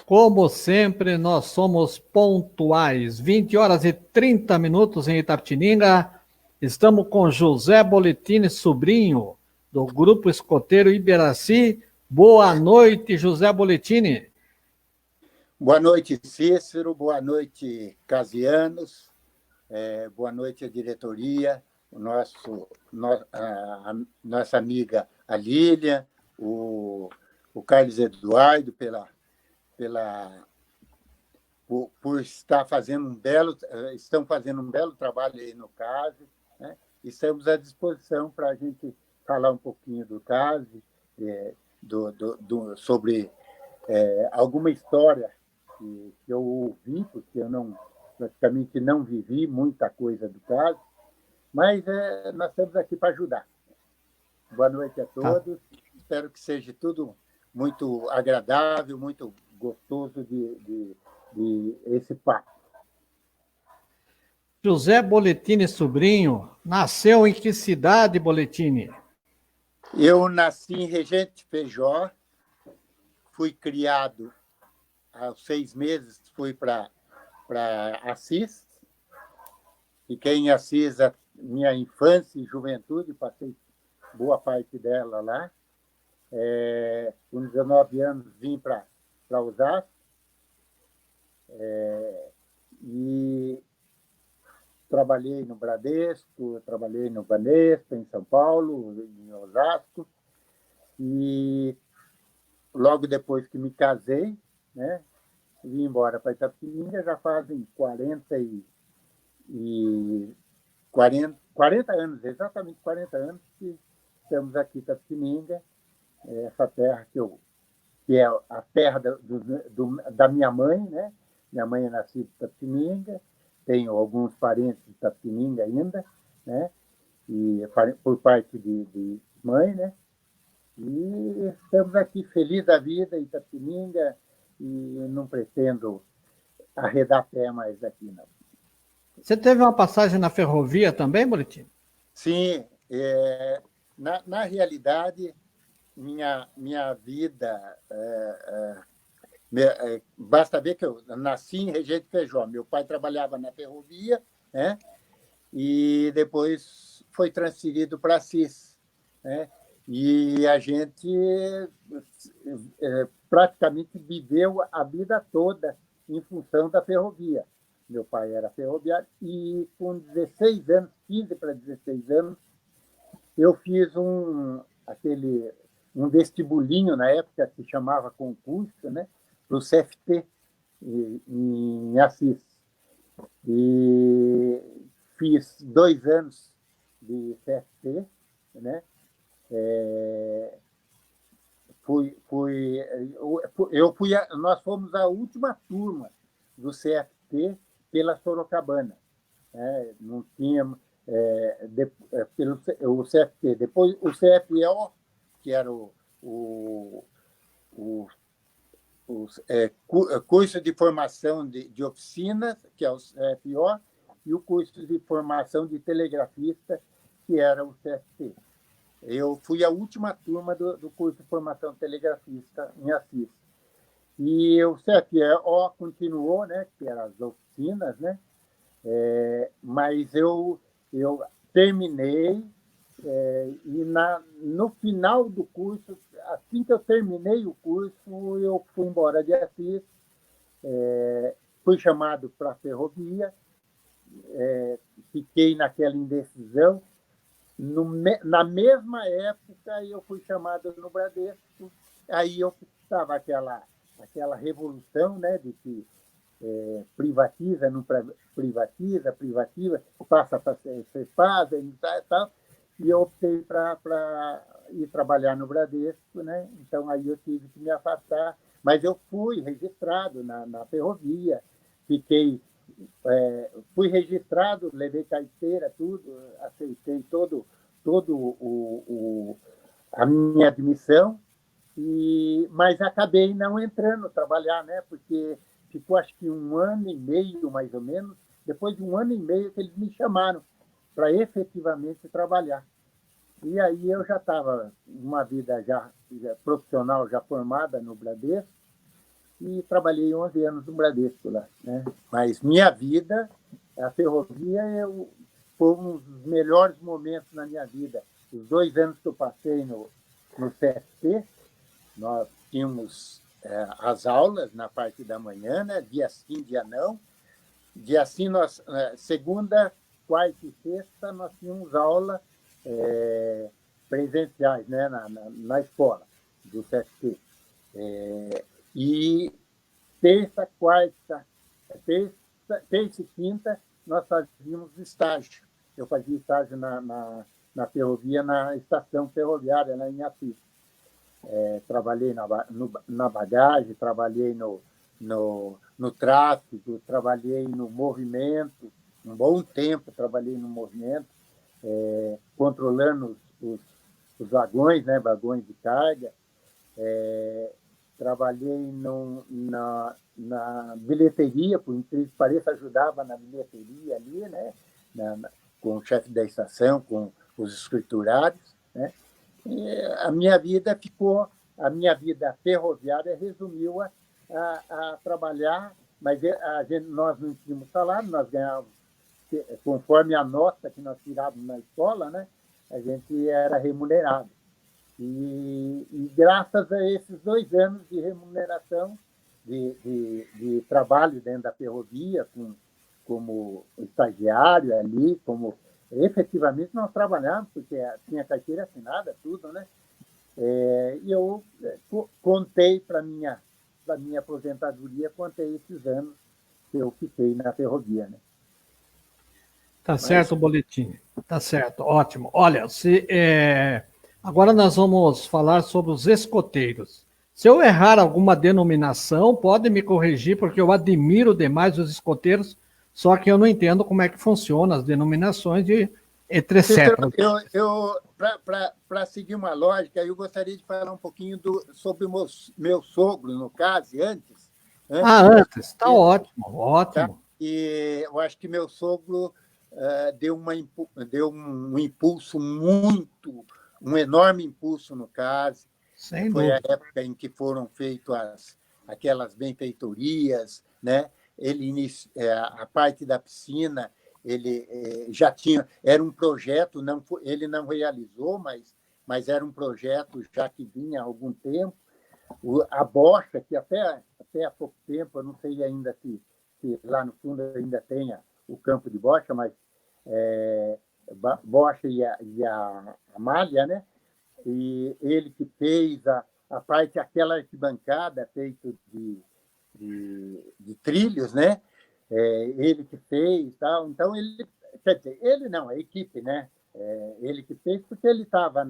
Como sempre, nós somos pontuais. 20 horas e 30 minutos em Itapetininga. Estamos com José Boletini Sobrinho, do Grupo Escoteiro Iberaci. Boa noite, José Boletini. Boa noite, Cícero. Boa noite, Casianos. Boa noite, a diretoria, a nossa amiga a Lília, o Carlos Eduardo, por estar estão fazendo um belo trabalho aí no caso, né? Estamos à disposição para a gente falar um pouquinho do caso, sobre alguma história que eu ouvi, porque eu praticamente não vivi muita coisa do caso, mas nós estamos aqui para ajudar. Boa noite a todos. Espero que seja tudo muito agradável, muito gostoso de esse papo. José Boletini Sobrinho, nasceu em que cidade, Boletini? Eu nasci em Regente Feijó, fui criado aos 6 meses, fui para Assis, fiquei em Assis a minha infância e juventude, passei boa parte dela lá. Com 19 anos vim para Osasco, e trabalhei no Bradesco, trabalhei no Banespa, em São Paulo, em Osasco, e logo depois que me casei, né, vim embora para Itapetininga, já fazem 40 anos, exatamente 40 anos que estamos aqui em Itapetininga, essa terra que é a terra da minha mãe, né? Minha mãe é nascida em Itapetininga, tenho alguns parentes de Itapetininga ainda, né? E por parte de mãe, né? E estamos aqui felizes da vida em Itapetininga e não pretendo arredar pé mais aqui, não. Você teve uma passagem na ferrovia também, Boletini? Sim, na realidade, minha vida... basta ver que eu nasci em Regente Feijó. Meu pai trabalhava na ferrovia, né? E depois foi transferido para Assis, né? E a gente praticamente viveu a vida toda em função da ferrovia. Meu pai era ferroviário e com 16 anos, 15 para 16 anos, eu fiz um vestibulinho, na época que se chamava concurso, né, para o CFT, em Assis. E fiz 2 anos de CFT, né? Nós fomos a última turma do CFT pela Sorocabana, né? Não tínhamos o CFT, depois o CFO, que era o curso de formação de oficinas, que é o CFO, e o curso de formação de telegrafista, que era o CFT. Eu fui a última turma do curso de formação de telegrafista em Assis. E o CFO continuou, né, que eram as oficinas, né? Mas eu terminei, e no final do curso, assim que eu terminei o curso, eu fui embora de Assis, fui chamado para a ferrovia, fiquei naquela indecisão. Na mesma época, eu fui chamado no Bradesco, aí eu estava aquela revolução, né, de que privatiza, não privatiza, passa para ser FASA e tal, e eu optei para ir trabalhar no Bradesco, né? Então aí eu tive que me afastar, mas eu fui registrado na ferrovia, fui registrado, levei carteira, tudo, aceitei todo a minha admissão, mas acabei não entrando trabalhar, né? Porque ficou acho que 1 ano e meio, mais ou menos, depois de 1 ano e meio que eles me chamaram para efetivamente trabalhar. E aí eu já estava uma vida já profissional, já formada no Bradesco, e trabalhei 11 anos no Bradesco lá, né? Mas minha vida, a ferrovia, foi um dos melhores momentos na minha vida. Os 2 anos que eu passei no CFP, nós tínhamos as aulas na parte da manhã, né? Dia sim, dia não. Dia sim, segunda, quarta e sexta, nós tínhamos aula presenciais, né? Na escola do CFP. E terça e quinta, nós fazíamos estágio. Eu fazia estágio na ferrovia, na estação ferroviária, lá em Assis. Trabalhei na bagagem, trabalhei no tráfego, trabalhei no movimento, um bom tempo trabalhei no movimento, controlando os vagões, né, vagões de carga. Trabalhei na bilheteria, por incrível que pareça, ajudava na bilheteria ali, né, com o chefe da estação, com os escriturários, né? E a minha vida ferroviária resumiu a trabalhar, mas nós não tínhamos salário, nós ganhávamos conforme a nota que nós tirávamos na escola, né? A gente era remunerado. E graças a esses 2 anos de remuneração, de trabalho dentro da ferrovia, como estagiário ali, como efetivamente nós trabalhávamos, porque tinha carteira assinada, tudo, né? E eu contei para minha aposentadoria, contei esses anos que eu fiquei na ferrovia, né? Tá certo, Boletim. Tá certo, ótimo. Olha, agora nós vamos falar sobre os escoteiros. Se eu errar alguma denominação, pode me corrigir, porque eu admiro demais os escoteiros, só que eu não entendo como é que funcionam as denominações de etc. Para seguir uma lógica, eu gostaria de falar um pouquinho sobre o meu sogro, no caso, antes. Antes, está ótimo, ótimo. Tá? E eu acho que meu sogro deu um impulso um enorme impulso no CASE. Sem Foi dúvida. a época em que foram feitas aquelas benfeitorias, né? A parte da piscina, ele já tinha, era um projeto, ele não realizou, mas era um projeto já que vinha há algum tempo. A bocha, que até há pouco tempo, eu não sei ainda se lá no fundo ainda tenha o campo de bocha, mas bocha e a malha, né? E ele que fez a parte, aquela arquibancada feita de trilhos, né? Ele que fez, tal. Então quer dizer, ele não, a equipe, né? Ele que fez porque ele estava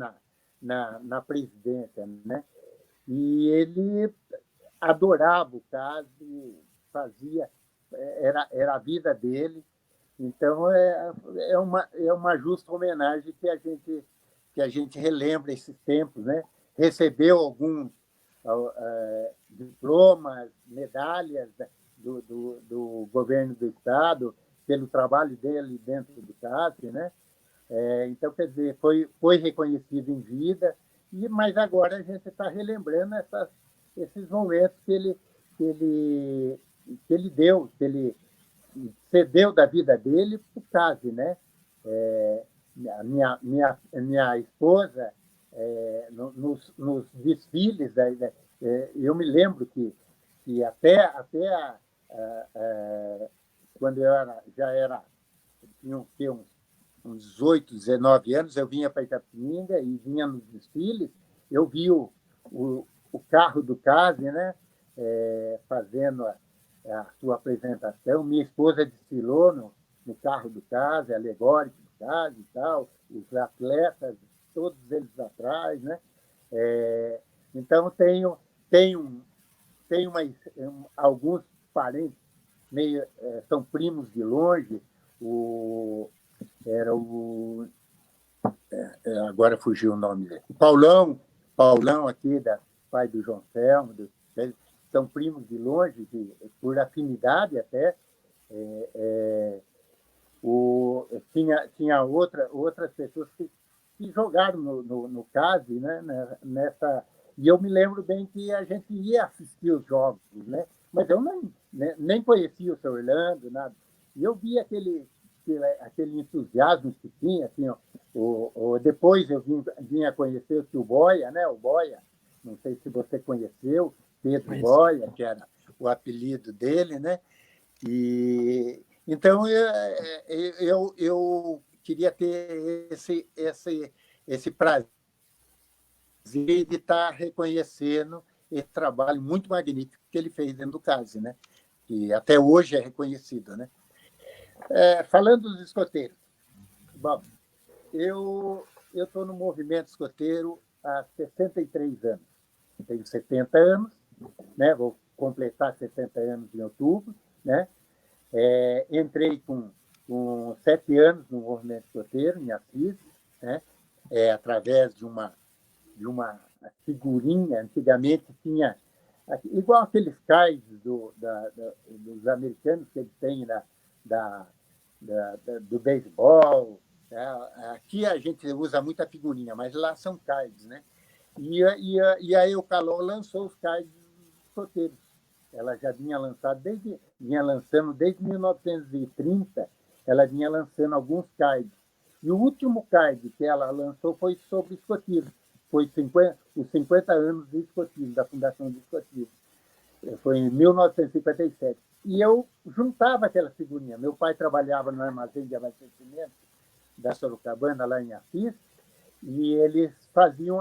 na presidência, né? E ele adorava o caso, fazia, era a vida dele. Então é uma justa homenagem que a gente relembra esses tempos, né? Recebeu alguns diplomas, medalhas do governo do estado pelo trabalho dele dentro do CASP, né? Então, quer dizer, foi reconhecido em vida, mas agora a gente está relembrando esses momentos que ele deu, que ele cedeu da vida dele para o CASE, né? Minha esposa, nos desfiles, eu me lembro que até quando tinha uns 18, 19 anos, eu vinha para Itapetininga e vinha nos desfiles, eu vi o carro do CASE, né? Fazendo a sua apresentação. Minha esposa desfilou no carro do CASE, alegórico do CASE e tal, os atletas, todos eles atrás, né? Então, alguns parentes, são primos de longe, agora fugiu o nome dele, Paulão aqui, pai do João Selmo, são primos de longe, por afinidade até. Tinha outras pessoas que jogaram no CASE, né? E eu me lembro bem que a gente ia assistir os jogos, né? Mas eu nem conhecia o seu Orlando, nada. E eu via aquele entusiasmo que tinha, assim, ó, depois eu vim a conhecer o tio Boia, né? O Boia, não sei se você conheceu, Pedro Boia, que era o apelido dele, né? E então eu queria ter esse prazer de estar reconhecendo esse trabalho muito magnífico que ele fez dentro do CASE, né? Que até hoje é reconhecido, né? Falando dos escoteiros, bom, eu estou no movimento escoteiro há 63 anos. Tenho 70 anos, né? Vou completar 70 anos em outubro, né? Entrei com 7 anos no movimento escoteiro, em Assis, né? Através de uma figurinha. Antigamente tinha, igual aqueles cais dos americanos que eles têm do beisebol. Aqui a gente usa muita figurinha, mas lá são cais, né? E a Eucalol lançou os cais escoteiros. Ela já vinha lançando desde 1930, ela vinha lançando alguns CAIDs. E o último CAID que ela lançou foi sobre escotismo. Foi os 50 anos de escotismo, da Fundação de Escotismo. Foi em 1957. E eu juntava aquela figurinha. Meu pai trabalhava no armazém de abastecimento da Sorocabana, lá em Assis, e eles faziam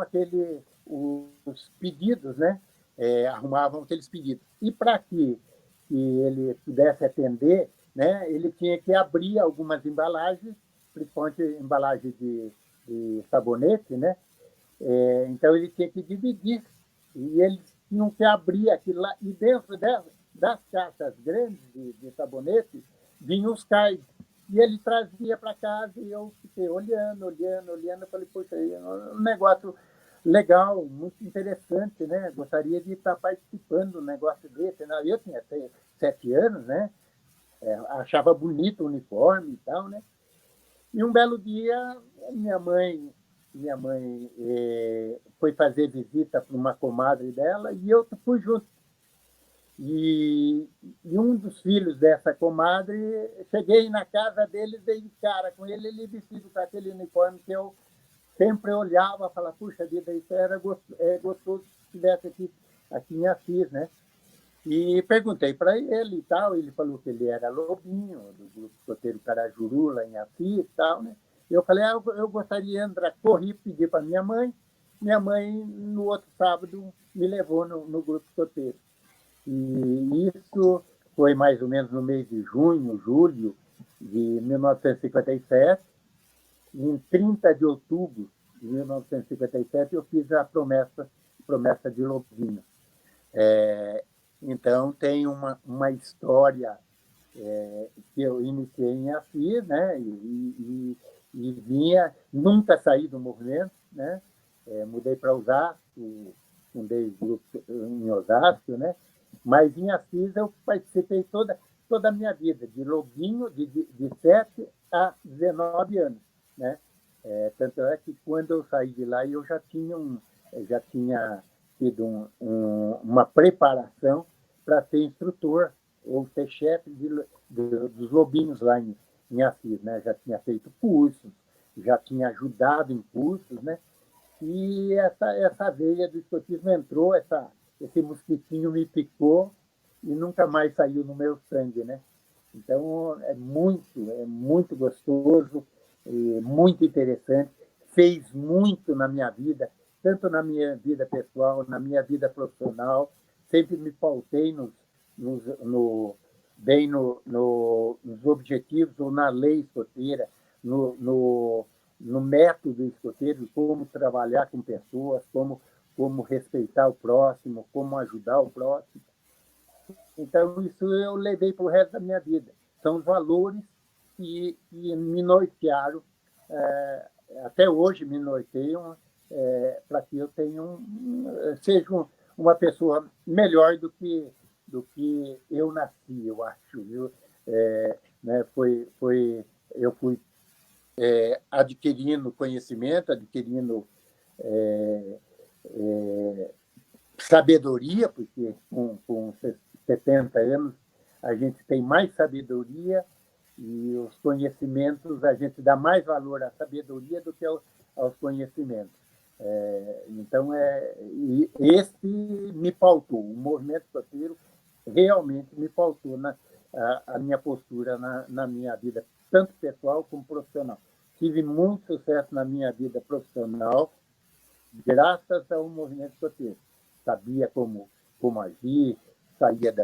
os pedidos, né? Arrumavam aqueles pedidos. E para que ele pudesse atender, né, ele tinha que abrir algumas embalagens, principalmente embalagem de sabonete, né? Então ele tinha que dividir, e eles tinham que abrir aquilo lá, e dentro das caixas grandes de sabonete vinham os cais. E ele trazia para casa e eu fiquei olhando. Eu falei, poxa, é um negócio legal, muito interessante, né? Gostaria de estar participando de um negócio desse. Eu tinha 7 anos, né? Achava bonito o uniforme e tal, né? E um belo dia, minha mãe foi fazer visita para uma comadre dela e eu fui junto. E um dos filhos dessa comadre, cheguei na casa dele, dei de cara com ele vestido com aquele uniforme que eu sempre olhava e falava, puxa vida, isso era gostoso se estivesse aqui em Assis, né? E perguntei para ele e tal, ele falou que ele era lobinho, do grupo escoteiro Carajuru, lá em Assis e tal, né? E eu falei, eu gostaria de entrar, corri, pedi para minha mãe, no outro sábado, me levou no grupo escoteiro. E isso foi mais ou menos no mês de junho, julho de 1957. Em 30 de outubro de 1957, eu fiz a promessa de Lobinho. Então, tem uma história que eu iniciei em Assis, né? E nunca saí do movimento, né? Mudei para Osasco, fundei grupo em Osasco, né? Mas em Assis eu participei toda a minha vida, de Lobinho, de 7 a 19 anos, né? Tanto é que quando eu saí de lá eu já tinha tido uma preparação para ser instrutor ou ser chefe dos lobinhos lá em Assis, né? Já tinha feito cursos, já tinha ajudado em cursos, né? E essa veia do escotismo entrou, esse mosquitinho me picou e nunca mais saiu no meu sangue, né? Então, é muito gostoso, muito interessante. Fez muito na minha vida, tanto na minha vida pessoal, na minha vida profissional. Sempre me pautei bem nos objetivos ou na lei escoteira, no método escoteiro, como trabalhar com pessoas, como respeitar o próximo, como ajudar o próximo. Então, isso eu levei para o resto da minha vida. São valores que me nortearam, até hoje me norteiam, para que eu seja uma pessoa melhor do que eu nasci, eu acho. Viu? Né, eu fui adquirindo conhecimento, adquirindo sabedoria, porque com 70 anos a gente tem mais sabedoria e os conhecimentos, a gente dá mais valor à sabedoria do que aos conhecimentos. Então, esse me pautou, o movimento escoteiro realmente me pautou a minha postura na minha vida, tanto pessoal como profissional. Tive muito sucesso na minha vida profissional, graças ao movimento escoteiro. Sabia como agir, saía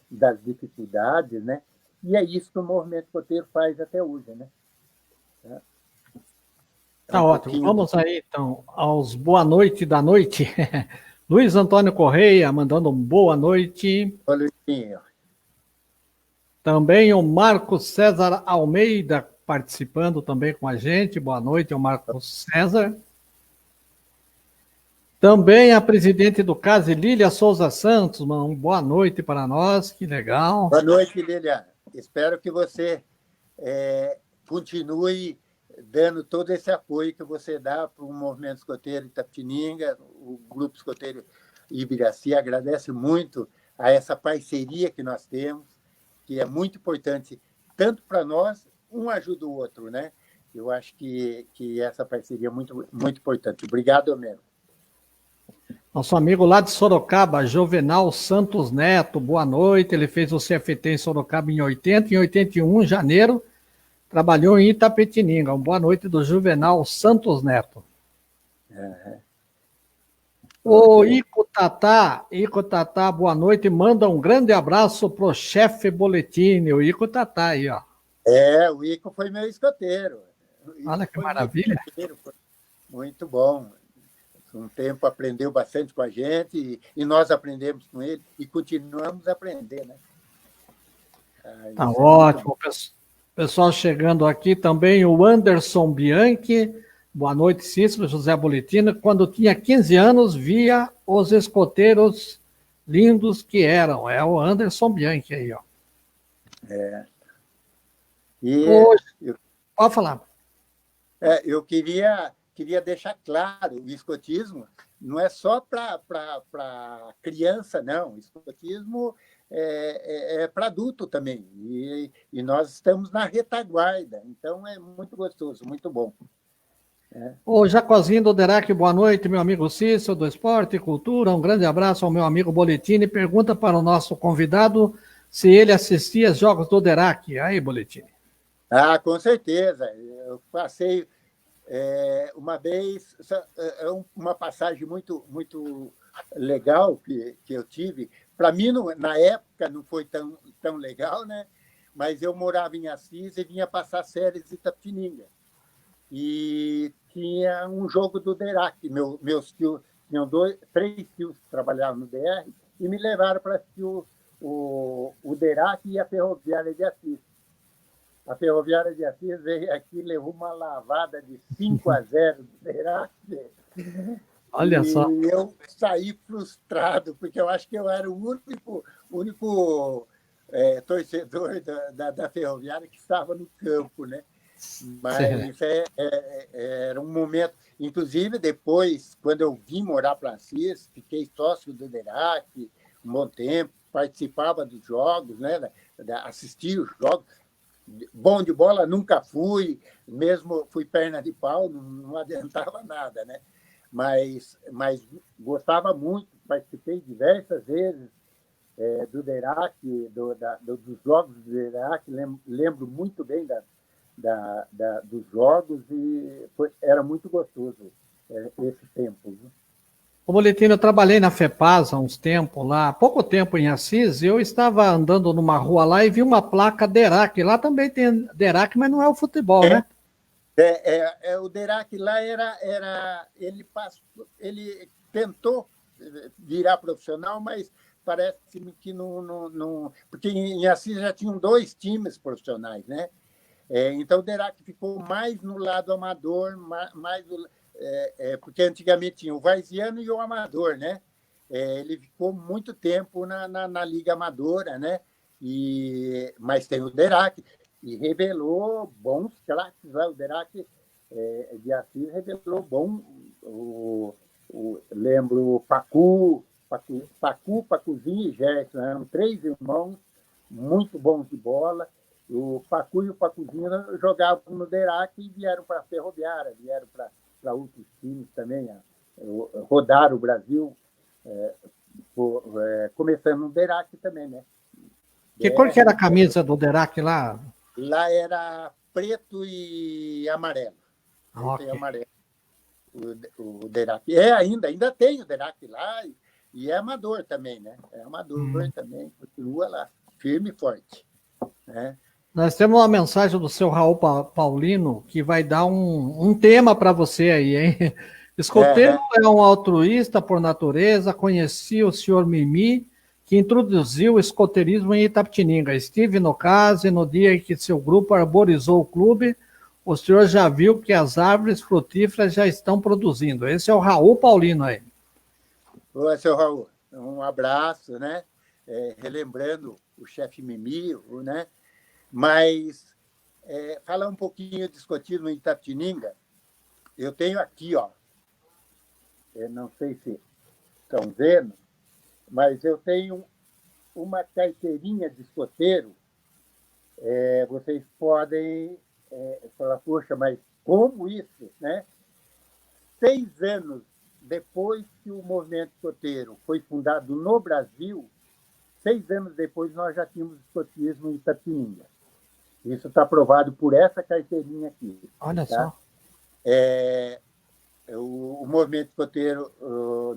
das dificuldades, né? E é isso que o movimento escoteiro faz até hoje, né? Tá ótimo. Vamos aí, então, aos boa noite da noite. Luiz Antônio Correia mandando um boa noite. Ô, Luizinho. Também o Marcos César Almeida participando também com a gente. Boa noite, o Marcos César. Também a presidente do CASE, Lília Souza Santos, uma boa noite para nós, que legal. Boa noite, Lília. Espero que você continue dando todo esse apoio que você dá para o Movimento Escoteiro Itapetininga, o Grupo Escoteiro Ibiraci. Agradece muito a essa parceria que nós temos, que é muito importante, tanto para nós, um ajuda o outro, né? Eu acho que essa parceria é muito, muito importante. Obrigado, Homero. Nosso amigo lá de Sorocaba, Jovenal Santos Neto, boa noite. Ele fez o CFT em Sorocaba em 80, em 81, janeiro, trabalhou em Itapetininga. Boa noite do Juvenal Santos Neto. O Ico Tatá, boa noite. Manda um grande abraço pro chefe Boletini, o Ico Tatá aí, ó. O Ico foi meu escoteiro. Olha que maravilha. Muito bom. Um tempo aprendeu bastante com a gente e nós aprendemos com ele e continuamos a aprender, né? Tá ótimo. Pessoal chegando aqui também, o Anderson Bianchi. Boa noite, Cícero, José Boletino. Quando tinha 15 anos, via os escoteiros lindos que eram. É o Anderson Bianchi aí, ó. Hoje, pode falar. Eu queria deixar claro, o escotismo não é só para criança, não. O escotismo é para adulto também. E nós estamos na retaguarda. Então, é muito gostoso, muito bom. Ô, Jacozinho do Derac, boa noite, meu amigo Cícero, do Esporte e Cultura. Um grande abraço ao meu amigo Boletini. Pergunta para o nosso convidado se ele assistia aos jogos do Derac. Aí, Boletini. Com certeza. Eu passei uma vez, uma passagem muito, muito legal que eu tive. Para mim, na época, não foi tão legal, né? Mas eu morava em Assis e vinha passar séries em Itapetininga. E tinha um jogo do Derac. Meus tios, tinham 3 tios que trabalhavam no DR, e me levaram para assistir o Derac e a Ferroviária de Assis. A Ferroviária de Assis veio aqui e levou uma lavada de 5-0 do Derac. Olha só. E eu saí frustrado, porque eu acho que eu era o único torcedor da Ferroviária que estava no campo, né? Mas era um momento... Inclusive, depois, quando eu vim morar para Assis, fiquei sócio do Derac um bom tempo, participava dos jogos, né? Assistia os jogos. Bom de bola nunca fui, mesmo fui perna de pau, não adiantava nada, né? Mas gostava muito, participei diversas vezes do Derac, dos jogos do Derac, lembro muito bem dos jogos e era muito gostoso esse tempo. Viu? Ô, Boletino, eu trabalhei na FEPAS há uns tempos lá, há pouco tempo em Assis, eu estava andando numa rua lá e vi uma placa Derac. Lá também tem Derac, mas não é o futebol, né? O Derac lá ele tentou virar profissional, mas parece-me que não... Porque em Assis já tinham 2 times profissionais, né? Então o Derac ficou mais no lado amador, porque antigamente tinha o varziano e o amador, né? Ele ficou muito tempo na Liga Amadora, né? Mas tem o Derac, e revelou bons craques lá. O Derac de Assis revelou lembro Pacuzinho e Gerson, eram 3 irmãos muito bons de bola. O Pacu e o Pacuzinho jogavam no Derac e vieram para a Ferroviária, vieram para outros times também, rodaram o Brasil, começando no Derac também, né? Que cor que era a camisa do Derac lá? Lá era preto e amarelo. Okay. E amarelo. O Derac. Ainda tem o Derac lá e é amador também, né? É amador também, continua lá, firme e forte. Né? Nós temos uma mensagem do seu Raul Paulino que vai dar um tema para você aí, hein? Escoteiro é um altruísta por natureza, conheci o senhor Mimi, que introduziu o escoteirismo em Itapetininga. Estive no caso e no dia em que seu grupo arborizou o clube, o senhor já viu que as árvores frutíferas já estão produzindo. Esse é o Raul Paulino aí. Oi, seu Raul. Um abraço, né? Relembrando o chefe Mimi, né? Mas, falar um pouquinho de escotismo em Itapetininga, eu tenho aqui, ó, não sei se estão vendo, mas eu tenho uma carteirinha de escoteiro. Vocês podem falar, poxa, mas como isso, né? 6 anos depois que o movimento escoteiro foi fundado no Brasil, 6 anos depois nós já tínhamos escotismo em Itapetininga. Isso está provado por essa carteirinha aqui. Olha tá? só. O movimento escoteiro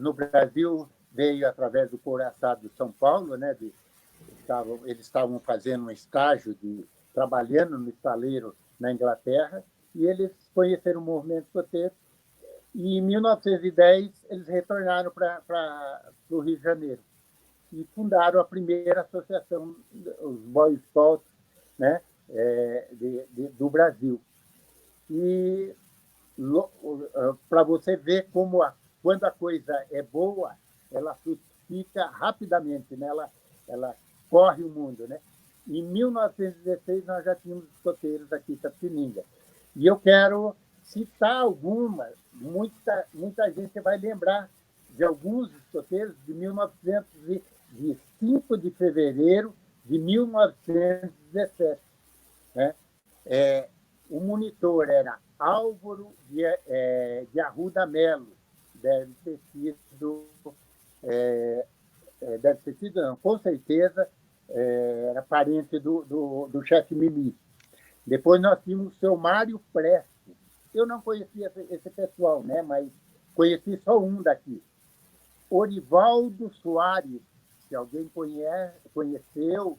no Brasil veio através do Couraçado de São Paulo, né? Eles estavam fazendo um estágio trabalhando no estaleiro na Inglaterra, e eles conheceram o movimento escoteiro, e em 1910 eles retornaram para o Rio de Janeiro e fundaram a primeira associação, os Boy Scouts, né? Do Brasil. E para você ver como quando a coisa é boa, ela frutifica rapidamente, né? Ela corre o mundo, né? Em 1916 nós já tínhamos escoteiros aqui em Itapetininga. E eu quero citar algumas, muita gente vai lembrar de alguns escoteiros de 5 de fevereiro de 1917. Né? O monitor era Álvaro de Arruda Melo, deve ter sido, não, com certeza, era parente do chefe Mimi. Depois nós tínhamos o seu Mário Prestes. Eu não conhecia esse pessoal, né? Mas conheci só um daqui. Orivaldo Soares, se alguém conheceu,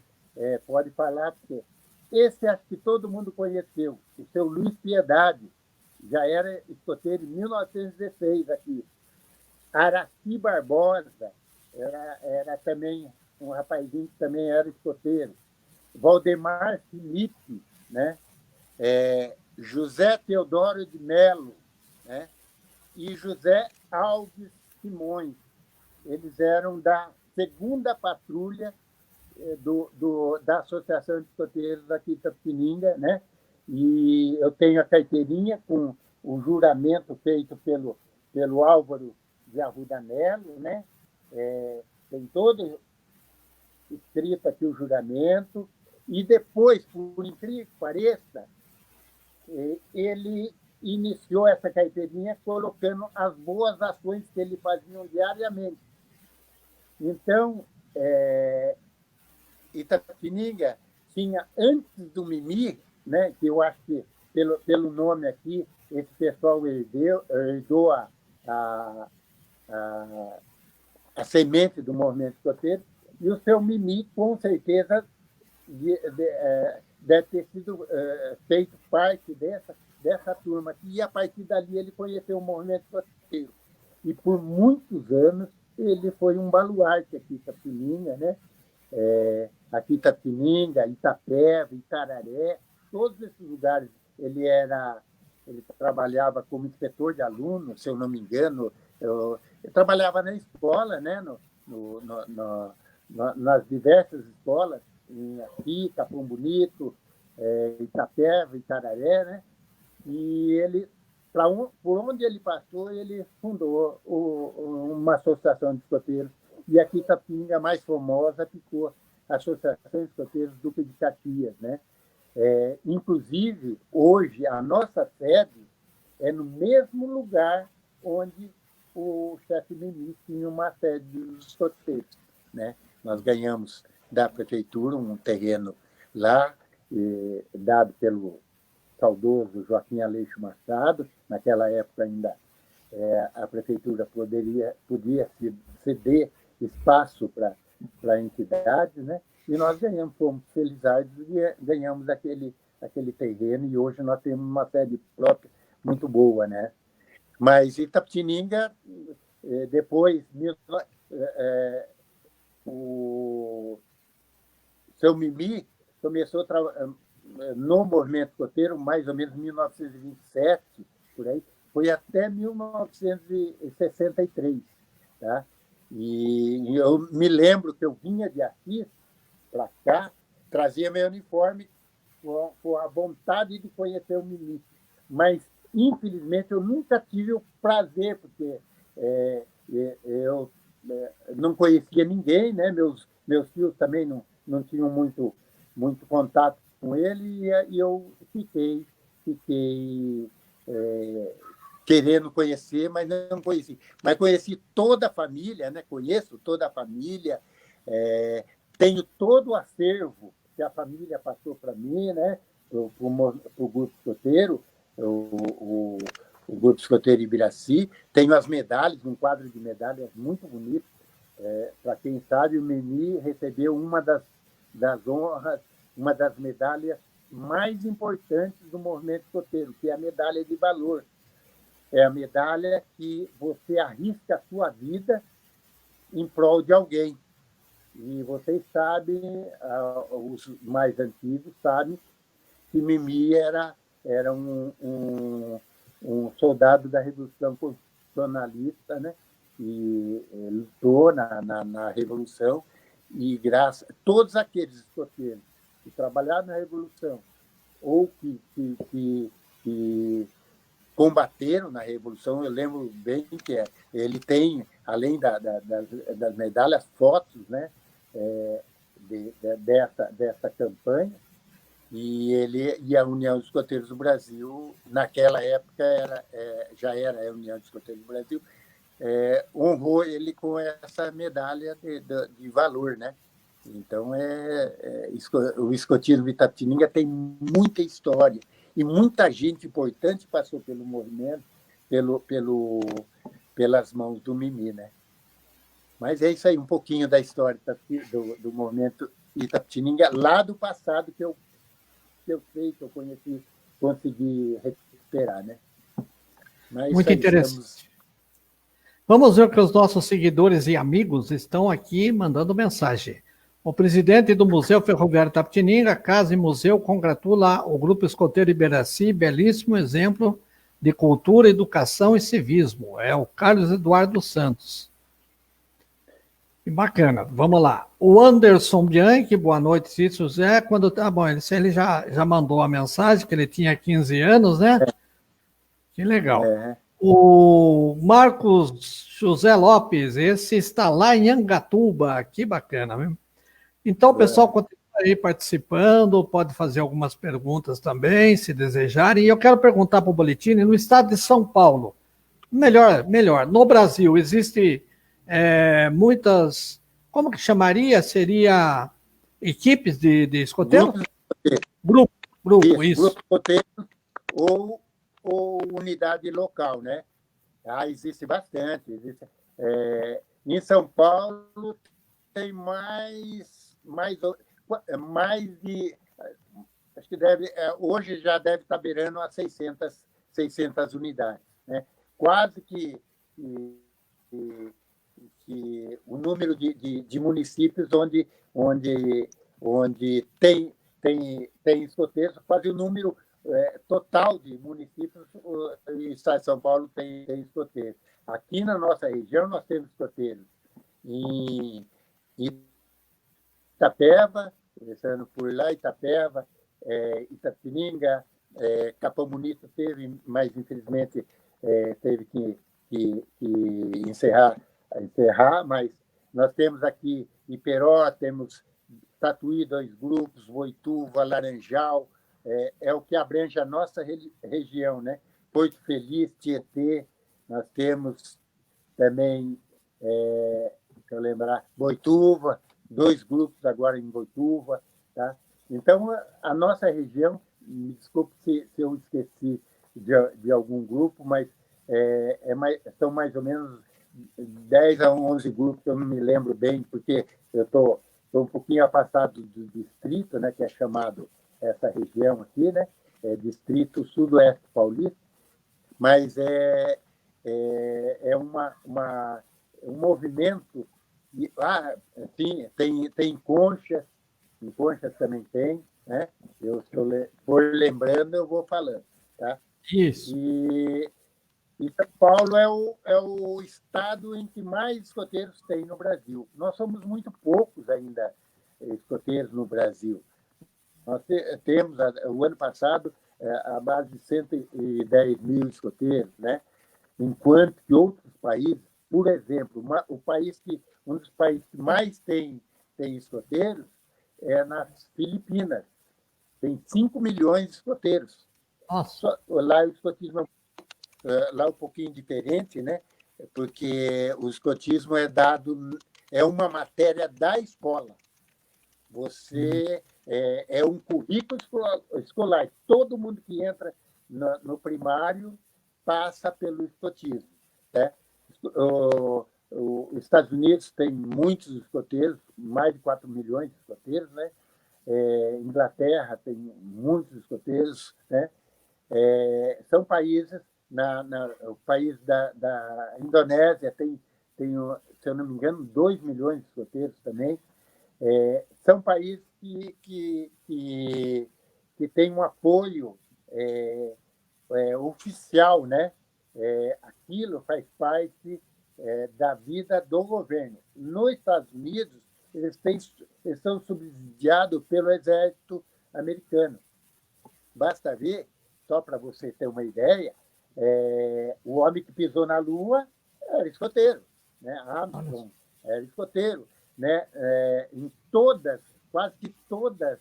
pode falar, porque esse acho que todo mundo conheceu. O seu Luiz Piedade, já era escoteiro em 1916 aqui. Araci Barbosa, era também um rapazinho que também era escoteiro. Valdemar Felipe, né? José Teodoro de Melo, né? E José Alves Simões. Eles eram da 2ª patrulha da Associação de Escoteiros aqui de Itapetininga, né? E eu tenho a carteirinha com o juramento feito pelo Álvaro de Arruda Melo, né? Tem todo escrito aqui o juramento. E depois, por incrível que pareça, ele iniciou essa carteirinha colocando as boas ações que ele fazia diariamente. Então, Itapetininga tinha, antes do Mimi, né, que eu acho que, pelo nome aqui, esse pessoal herdou a semente do movimento escoteiro, e o seu Mimi, com certeza, deve ter sido feito parte dessa turma aqui, e a partir dali ele conheceu o movimento escoteiro. E por muitos anos ele foi um baluarte aqui em Itapetininga, né? Aqui em Itapetininga, Itapeva, Itararé, todos esses lugares ele trabalhava como inspetor de alunos, se eu não me engano. Eu trabalhava na escola, né? Nas diversas escolas, aqui, Capão Bonito, Itapeva, Itararé, né? E ele por onde ele passou, ele fundou uma associação de escoteiros, e aqui Itapetininga, a mais famosa, ficou a Associação de Escoteiros Duque de Caxias, né? Inclusive, hoje, a nossa sede é no mesmo lugar onde o chefe Mimi tinha uma sede dos escoteiros, né? Nós ganhamos da prefeitura um terreno lá, dado pelo saudoso Joaquim Aleixo Machado. Naquela época ainda a prefeitura podia ceder espaço para a entidade, né? E nós ganhamos, fomos felizardos e ganhamos aquele terreno, e hoje nós temos uma sede própria muito boa, né? Mas Itapetininga, depois, o seu Mimi começou no movimento escoteiro, mais ou menos em 1927, por aí, foi até 1963. Tá? E eu me lembro que eu vinha de Assis para cá, trazia meu uniforme com a vontade de conhecer o Mimi. Mas, infelizmente, eu nunca tive o prazer, porque eu não conhecia ninguém, né? Meus filhos também não tinham muito contato com ele, e eu fiquei querendo conhecer, mas não conheci. Mas conheci toda a família, né? Conheço toda a família, tenho todo o acervo que a família passou para mim, né? Para o grupo escoteiro, o grupo escoteiro Ibiraci. Tenho as medalhas, um quadro de medalhas muito bonito. Para quem sabe, o Mimi recebeu uma das honras, uma das medalhas mais importantes do movimento escoteiro, que é a medalha de valor. É a medalha que você arrisca a sua vida em prol de alguém. E vocês sabem, os mais antigos sabem, que Mimi era um soldado da Revolução Constitucionalista, né? E lutou na Revolução, e graças a todos aqueles escoteiros que trabalharam na Revolução ou que combateram na Revolução. Eu lembro bem que ele tem, além das medalhas, fotos, né, dessa campanha, e a União dos Escoteiros do Brasil, naquela época, já era a União dos Escoteiros do Brasil, honrou ele com essa medalha de valor, né? Então, o escotismo de Itapetininga tem muita história, e muita gente importante passou pelo movimento, pelas mãos do Mimi, né? Mas é isso aí, um pouquinho da história do movimento Itapetininga, lá do passado, que eu sei, que eu conheci, consegui recuperar, né? Mas muito aí, interessante. Vamos ver que os nossos seguidores e amigos estão aqui mandando mensagem. O presidente do Museu Ferroviário Itapetininga, Casa e Museu, congratula o Grupo Escoteiro Ibiraci, belíssimo exemplo de cultura, educação e civismo. É o Carlos Eduardo Santos. Que bacana, vamos lá. O Anderson Bianchi, boa noite, Cícero José. Bom, ele já mandou a mensagem, que ele tinha 15 anos, né? Que legal. O Marcos José Lopes, esse está lá em Angatuba, que bacana, viu? Então, o pessoal continua aí participando, pode fazer algumas perguntas também, se desejarem. E eu quero perguntar para o Bolletini, no estado de São Paulo, melhor, no Brasil, existe muitas, como que chamaria? Seria equipes de escoteiro? Grupo, isso. Grupo escoteiro ou unidade local, né? Existe bastante. Em São Paulo tem mais de... Acho que hoje já deve estar beirando a 600 unidades, né? Quase que o número de municípios onde tem escoteiros, quase o número total de municípios do estado de São Paulo tem escoteiros. Aqui na nossa região nós temos escoteiros em Itapeva, começando por lá, Itapeva, Itapetininga, Capão Bonito teve, mas infelizmente teve que encerrar, mas nós temos aqui Iperó, temos Tatuí, 2 grupos, Boituva, Laranjal, é o que abrange a nossa região, né? Porto Feliz, Tietê, nós temos também, deixa eu lembrar, Boituva, 2 grupos agora em Boituva, tá? Então, a nossa região, me desculpe se eu esqueci de algum grupo, mas são mais ou menos 10 a 11 grupos, eu não me lembro bem, porque eu estou um pouquinho afastado do distrito, né, que é chamado essa região aqui, né, Distrito Sudoeste Paulista, mas é um movimento. Sim, tem Conchas, em Conchas também tem, né? Se eu for lembrando, eu vou falando. Tá? Isso. E São Paulo é o estado em que mais escoteiros tem no Brasil. Nós somos muito poucos ainda escoteiros no Brasil. Nós temos, o ano passado, a base de 110 mil escoteiros, né? Enquanto que outros países, por exemplo, um dos países que mais tem escoteiros é nas Filipinas. Tem 5 milhões de escoteiros. Nossa. Lá o escotismo lá um pouquinho diferente, né? Porque o escotismo é uma matéria da escola. Você é um currículo escolar. Todo mundo que entra no primário passa pelo escotismo. Né? Os Estados Unidos tem muitos escoteiros, mais de 4 milhões de escoteiros, né? Inglaterra tem muitos escoteiros, né? São países, o país da Indonésia tem, se eu não me engano, 2 milhões de escoteiros também. São países que têm um apoio oficial, né? Aquilo faz parte da vida do governo. Nos Estados Unidos, eles são subsidiados pelo exército americano. Basta ver, só para você ter uma ideia, o homem que pisou na Lua era escoteiro, né? Armstrong era escoteiro, né? Em quase que todas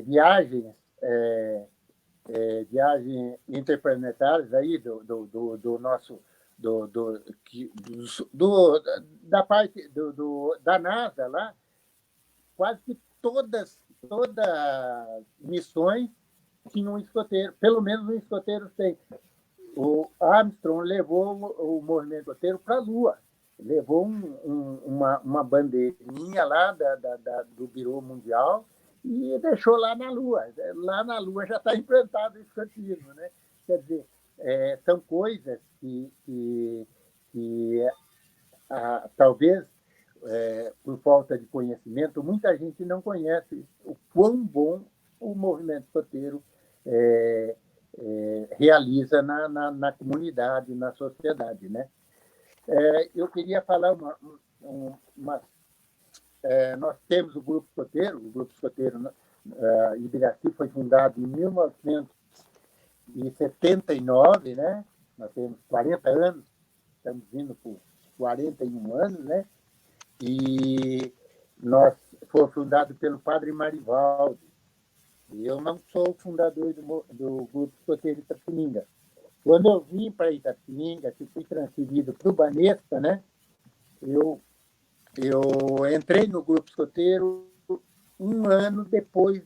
viagens interplanetárias aí do nosso da parte da NASA lá, quase que todas missões tinham um escoteiro, pelo menos um escoteiro tem. O Armstrong levou o movimento escoteiro para a Lua, levou uma bandeirinha lá do Biro Mundial e deixou lá na Lua. Lá na Lua já está implantado o escotismo, né? Quer dizer, são coisas que talvez por falta de conhecimento, muita gente não conhece o quão bom o movimento escoteiro realiza na comunidade, na sociedade, né? Eu queria falar nós temos o Grupo Escoteiro Ibiraci foi fundado em 1979, né? Nós temos 40 anos, estamos indo por 41 anos, né? E foi fundado pelo Padre Marivaldo. E eu não sou o fundador do Grupo Escoteiro Itapetininga. Quando eu vim para Itapetininga, que fui transferido para o Banespa, né? Eu entrei no Grupo Escoteiro um ano depois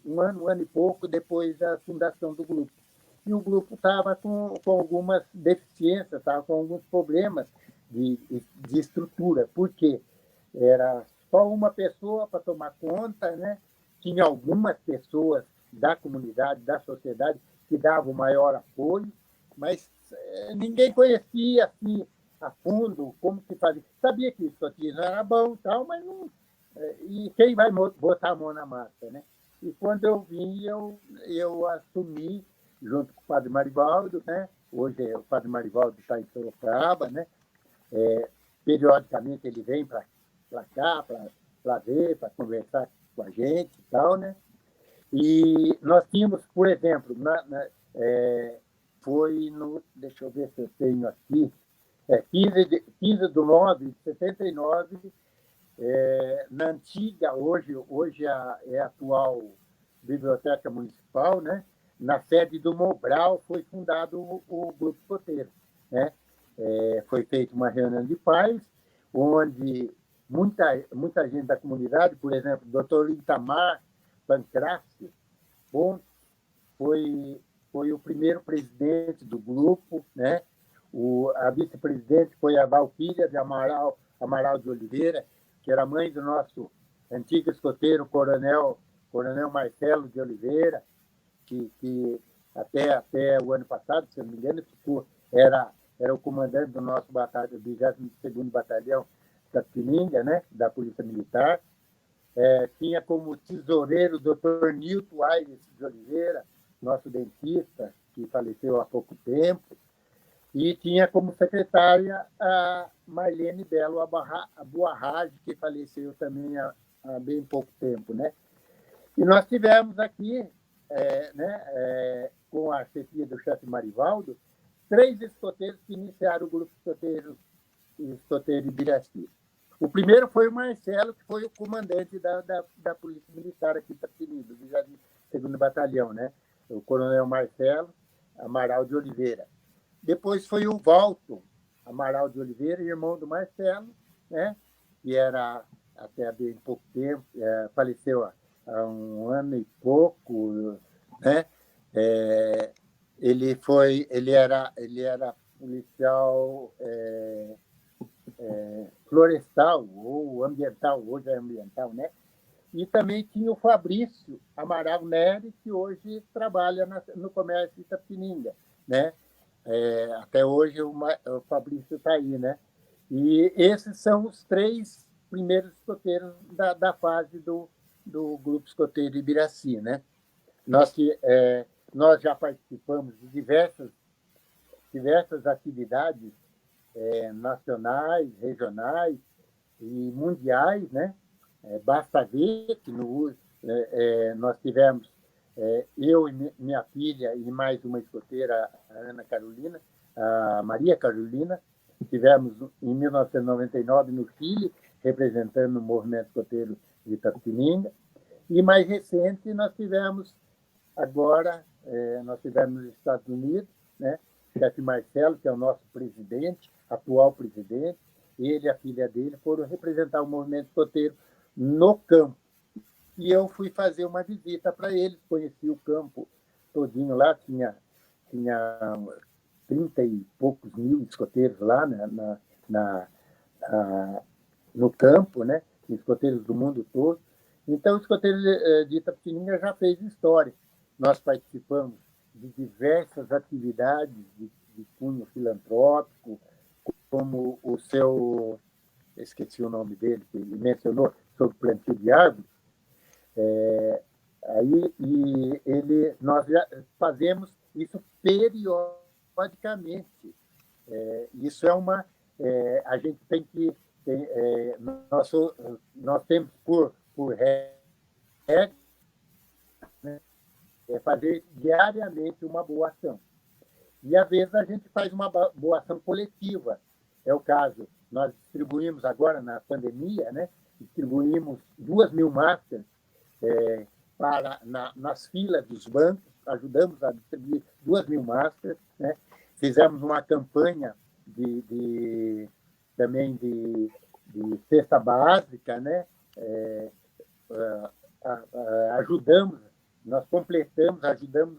um ano e pouco depois da fundação do grupo. E o grupo estava com algumas deficiências, estava com alguns problemas de estrutura. Por quê? Era só uma pessoa para tomar conta, né? Tinha algumas pessoas da comunidade, da sociedade, que davam maior apoio, mas ninguém conhecia assim, a fundo como se fazia. Sabia que o escotismo era bom e tal, mas não. E quem vai botar a mão na massa, né? E quando eu vim, eu assumi, junto com o Padre Marivaldo, né? Hoje o Padre Marivaldo está em Sorocaba, né? Periodicamente ele vem para cá, para ver, para conversar com a gente e tal, né? E nós tínhamos, por exemplo, foi no... Deixa eu ver se eu tenho aqui. 15/9/79, na antiga, hoje é a atual Biblioteca Municipal, né? Na sede do Mobral foi fundado o Grupo Escoteiro, né? Foi feita uma reunião de pais, onde muita gente da comunidade, por exemplo, o Dr. Itamar Pancrácio Pontes, foi o primeiro presidente do grupo, né? A vice-presidente foi a Valquíria de Amaral de Oliveira, que era mãe do nosso antigo escoteiro, Coronel Marcelo de Oliveira, que até o ano passado, se não me engano, era o comandante do nosso 22º Batalhão da Pininga, né? Da Polícia Militar. Tinha como tesoureiro o Dr. Nilton Aires de Oliveira, nosso dentista, que faleceu há pouco tempo, e tinha como secretária a Marlene Belo Abuarrage, que faleceu também há bem pouco tempo, né? E nós tivemos aqui, com a chefia do chefe Marivaldo, 3 escoteiros que iniciaram o Grupo Escoteiro Ibiraci. O primeiro foi o Marcelo, que foi o comandante da Polícia Militar aqui da Avenida, do 22º Batalhão, né? O Coronel Marcelo Amaral de Oliveira. Depois foi o Walton Amaral de Oliveira, irmão do Marcelo, né? Que era até bem pouco tempo, faleceu há 1 ano e pouco, né? Ele era policial florestal ou ambiental, hoje é ambiental, né? E também tinha o Fabrício Amaral Nery, que hoje trabalha no comércio de Itapetininga, né? Até hoje o Fabrício está aí, né? E esses são os 3 primeiros escoteiros da fase do Grupo Escoteiro Ibiraci, né? Nós já participamos de diversas atividades nacionais, regionais e mundiais, né? Basta ver que nós tivemos, eu e minha filha e mais uma escoteira, a Ana Carolina, a Maria Carolina, tivemos em 1999 no Chile, representando o movimento escoteiro de Itapetininga, e mais recente nós tivemos nos Estados Unidos, né? O chefe Marcelo, que é o nosso presidente, atual presidente, ele e a filha dele foram representar o movimento escoteiro no campo. E eu fui fazer uma visita para eles, conheci o campo todinho lá, tinha 30 e poucos mil escoteiros lá, né, no campo, né? Escoteiros do mundo todo. Então, o escoteiro de Itapetininga já fez história. Nós participamos de diversas atividades de cunho filantrópico, como o seu... Esqueci o nome dele, que ele mencionou, sobre plantio de árvores. Nós já fazemos isso periodicamente. Isso é uma... a gente tem que... nós temos por regra, né, fazer diariamente uma boa ação. E, às vezes, a gente faz uma boa ação coletiva. É o caso, nós distribuímos agora, na pandemia, né, distribuímos 2.000 máscaras nas filas dos bancos, ajudamos a distribuir 2.000 máscaras, né? Fizemos uma campanha também de cesta básica, né? Ajudamos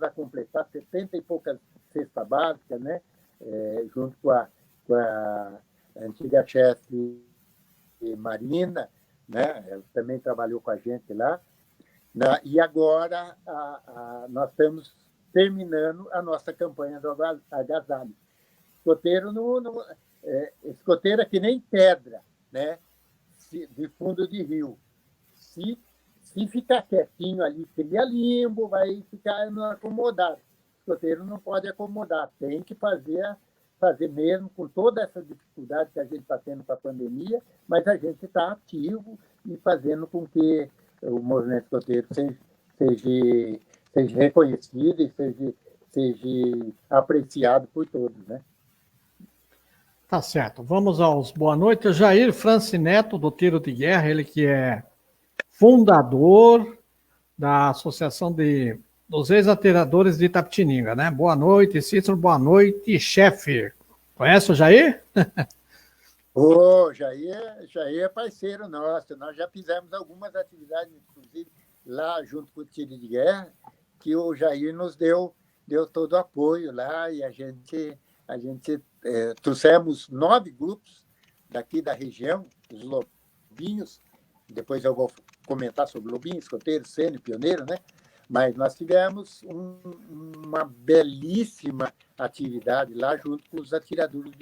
a completar 70 e poucas cestas básicas, né? Junto com a antiga chefe Marina, né? Ela também trabalhou com a gente lá. E agora nós estamos terminando a nossa campanha do agasalho. Escoteiro é que nem pedra, né? De fundo de rio. Se ficar quietinho ali, cria limbo, vai ficar acomodado. O escoteiro não pode acomodar, tem que fazer mesmo com toda essa dificuldade que a gente está tendo com a pandemia, mas a gente está ativo e fazendo com que o movimento escoteiro seja reconhecido e seja apreciado por todos, né? Tá certo. Vamos aos boa noite. Jair Francineto, do Tiro de Guerra, ele que é fundador da Associação dos Ex-Atiradores de Itapetininga, né? Boa noite, Cícero, boa noite, chefe. Conhece o Jair? Ô, Jair é parceiro nosso. Nós já fizemos algumas atividades, inclusive lá junto com o Tiro de Guerra, que o Jair nos deu todo o apoio lá e a gente trouxemos 9 grupos daqui da região, os Lobinhos. Depois eu vou comentar sobre Lobinho, Escoteiro, Sênior, Pioneiro, né? Mas nós tivemos uma belíssima atividade lá junto com os atiradores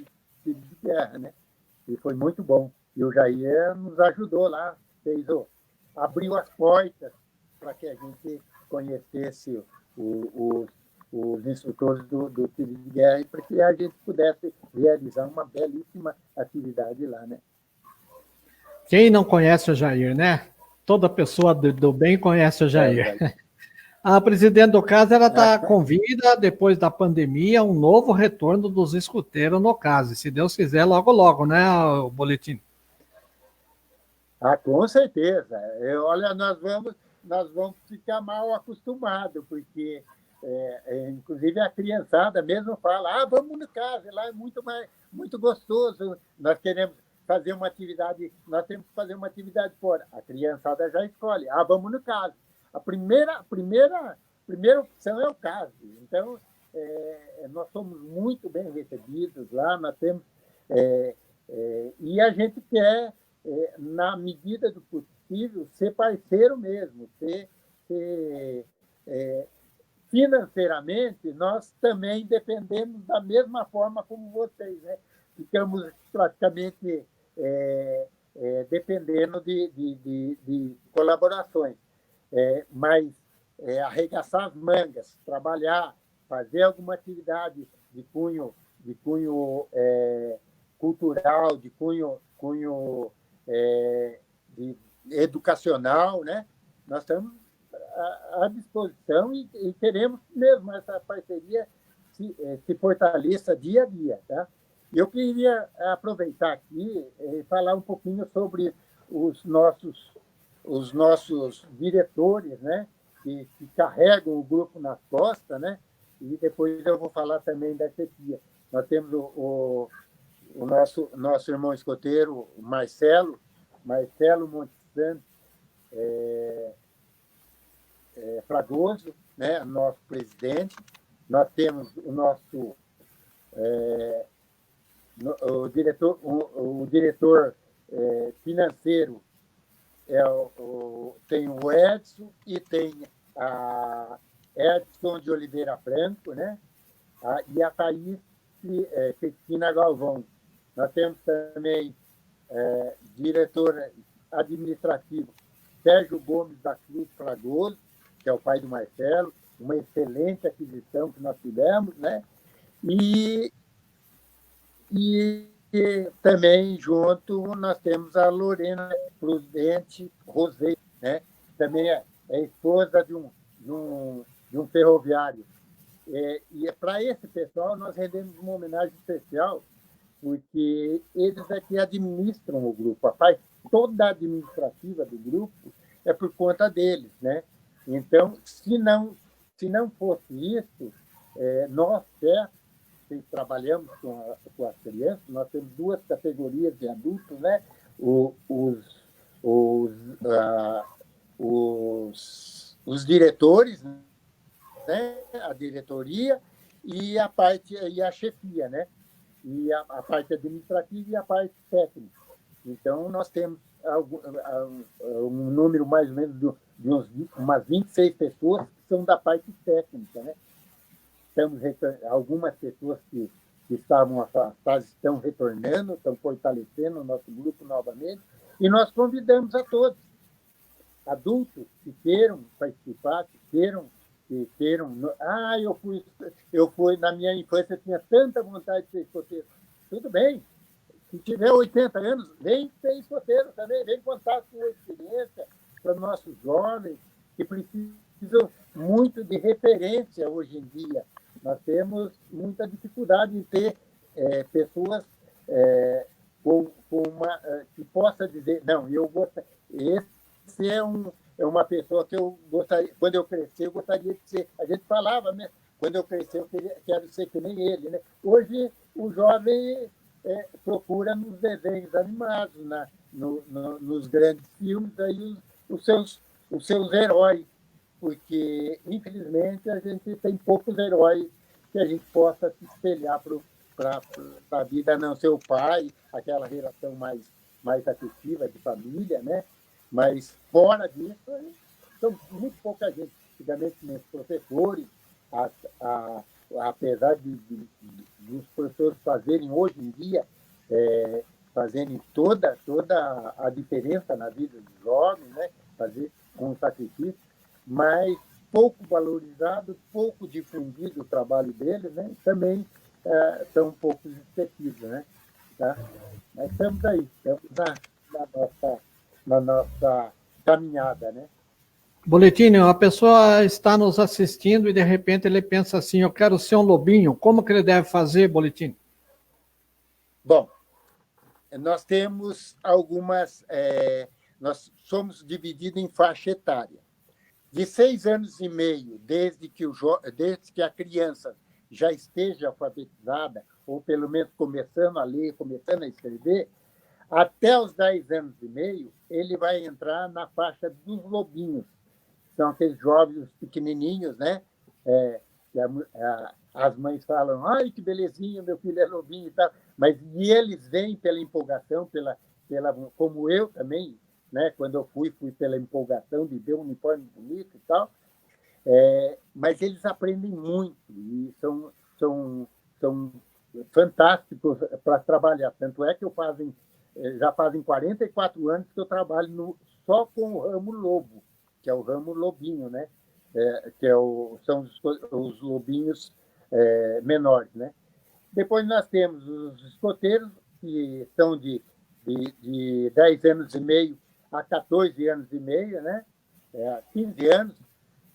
de guerra, né? E foi muito bom. E o Jair nos ajudou lá, abriu as portas para que a gente conhecesse os instrutores do tiro de guerra e para que a gente pudesse realizar uma belíssima atividade lá, né? Quem não conhece o Jair, né? Toda pessoa do bem conhece o Jair. A presidente do CAS, ela convida, depois da pandemia, um novo retorno dos escuteiros no CAS. Se Deus quiser, logo, logo, né, o Boletim? Com certeza. Olha, nós vamos ficar mal acostumados, porque, inclusive, a criançada mesmo fala, vamos no CAS, lá é muito gostoso, nós queremos fazer uma atividade, nós temos que fazer uma atividade fora. A criançada já escolhe, vamos no CAS. A primeira opção é o CAS. Então, nós somos muito bem recebidos lá, nós temos... e a gente quer, na medida do possível, ser parceiro mesmo, financeiramente, nós também dependemos da mesma forma como vocês, né? Ficamos praticamente dependendo de colaborações. Mas arregaçar as mangas, trabalhar, fazer alguma atividade de cunho cultural, de cunho educacional, né? Nós estamos à disposição e queremos mesmo essa parceria se fortaleça dia a dia, tá? Eu queria aproveitar aqui e falar um pouquinho sobre os nossos diretores, né, que carregam o grupo nas costas, né, e depois eu vou falar também da chefia. Nós temos o nosso irmão escoteiro, Marcelo Montes Santos Fragoso, né, nosso presidente. Nós temos o nosso o diretor financeiro, tem o Edson e tem a Edson de Oliveira Franco, né? E a Thaís Cristina Galvão. Nós temos também diretor administrativo Sérgio Gomes da Cruz Fragoso, que é o pai do Marcelo, uma excelente aquisição que nós tivemos, né? E também junto nós temos a Lorena Prudente Rosé, né? Também é esposa de um ferroviário. E para esse pessoal nós rendemos uma homenagem especial, porque eles é que administram o grupo. A parte toda a administrativa do grupo é por conta deles, né? Então, se não fosse isso, nós que trabalhamos com as crianças, nós temos 2 categorias de adultos, né? Os diretores, né? A diretoria e a chefia, né? E a parte administrativa e a parte técnica. Então, nós temos um número mais ou menos de umas 26 pessoas que são da parte técnica, né? Temos algumas pessoas que estavam afastadas, estão retornando, estão fortalecendo o nosso grupo novamente, e nós convidamos a todos, adultos que queiram participar, que queiram eu fui na minha infância, tinha tanta vontade de ser escoteiro. Tudo bem, se tiver 80 anos, vem ser escoteiro também, vem contar com a experiência, para nossos jovens que precisam muito de referência hoje em dia. Nós temos muita dificuldade em ter pessoas com uma que possa dizer, não, eu gostaria, esse é uma pessoa que eu gostaria, quando eu crescer, eu gostaria de ser. A gente falava, né? Quando eu crescer, eu quero ser que nem ele, né? Hoje, o jovem procura nos desenhos animados, nos grandes filmes, aí os seus heróis, porque, infelizmente, a gente tem poucos heróis que a gente possa se espelhar para a vida, a não ser o pai, aquela relação mais afetiva de família, né? Mas, fora disso, são muito pouca gente. Antigamente, os professores, apesar dos professores fazerem hoje em dia, fazerem toda a diferença na vida dos jovens, né? Fazer com sacrifício, mas pouco valorizado, pouco difundido o trabalho deles, né? Também são um pouco esquecidos, né? Tá? Mas estamos aí, estamos na nossa caminhada, né? Boletim, a pessoa está nos assistindo e de repente ele pensa assim, eu quero ser um lobinho. Como que ele deve fazer, Boletim? Bom, nós temos algumas... nós somos divididos em faixa etária. De 6 anos e meio, desde que a criança já esteja alfabetizada, ou pelo menos começando a ler, começando a escrever, até os 10 anos e meio, ele vai entrar na faixa dos lobinhos. São aqueles jovens pequenininhos, né? As mães falam, ai, que belezinha, meu filho é lobinho e tal. E eles vêm pela empolgação, como eu também, né? Quando eu fui pela empolgação de ver um uniforme bonito e tal. Mas eles aprendem muito e são fantásticos para trabalhar. Tanto é que já fazem 44 anos que eu trabalho só com o ramo lobo, que é o ramo lobinho, né? São os lobinhos menores, né? Depois nós temos os escoteiros, que são de 10 anos e meio a 14 anos e meio, né? 15 anos,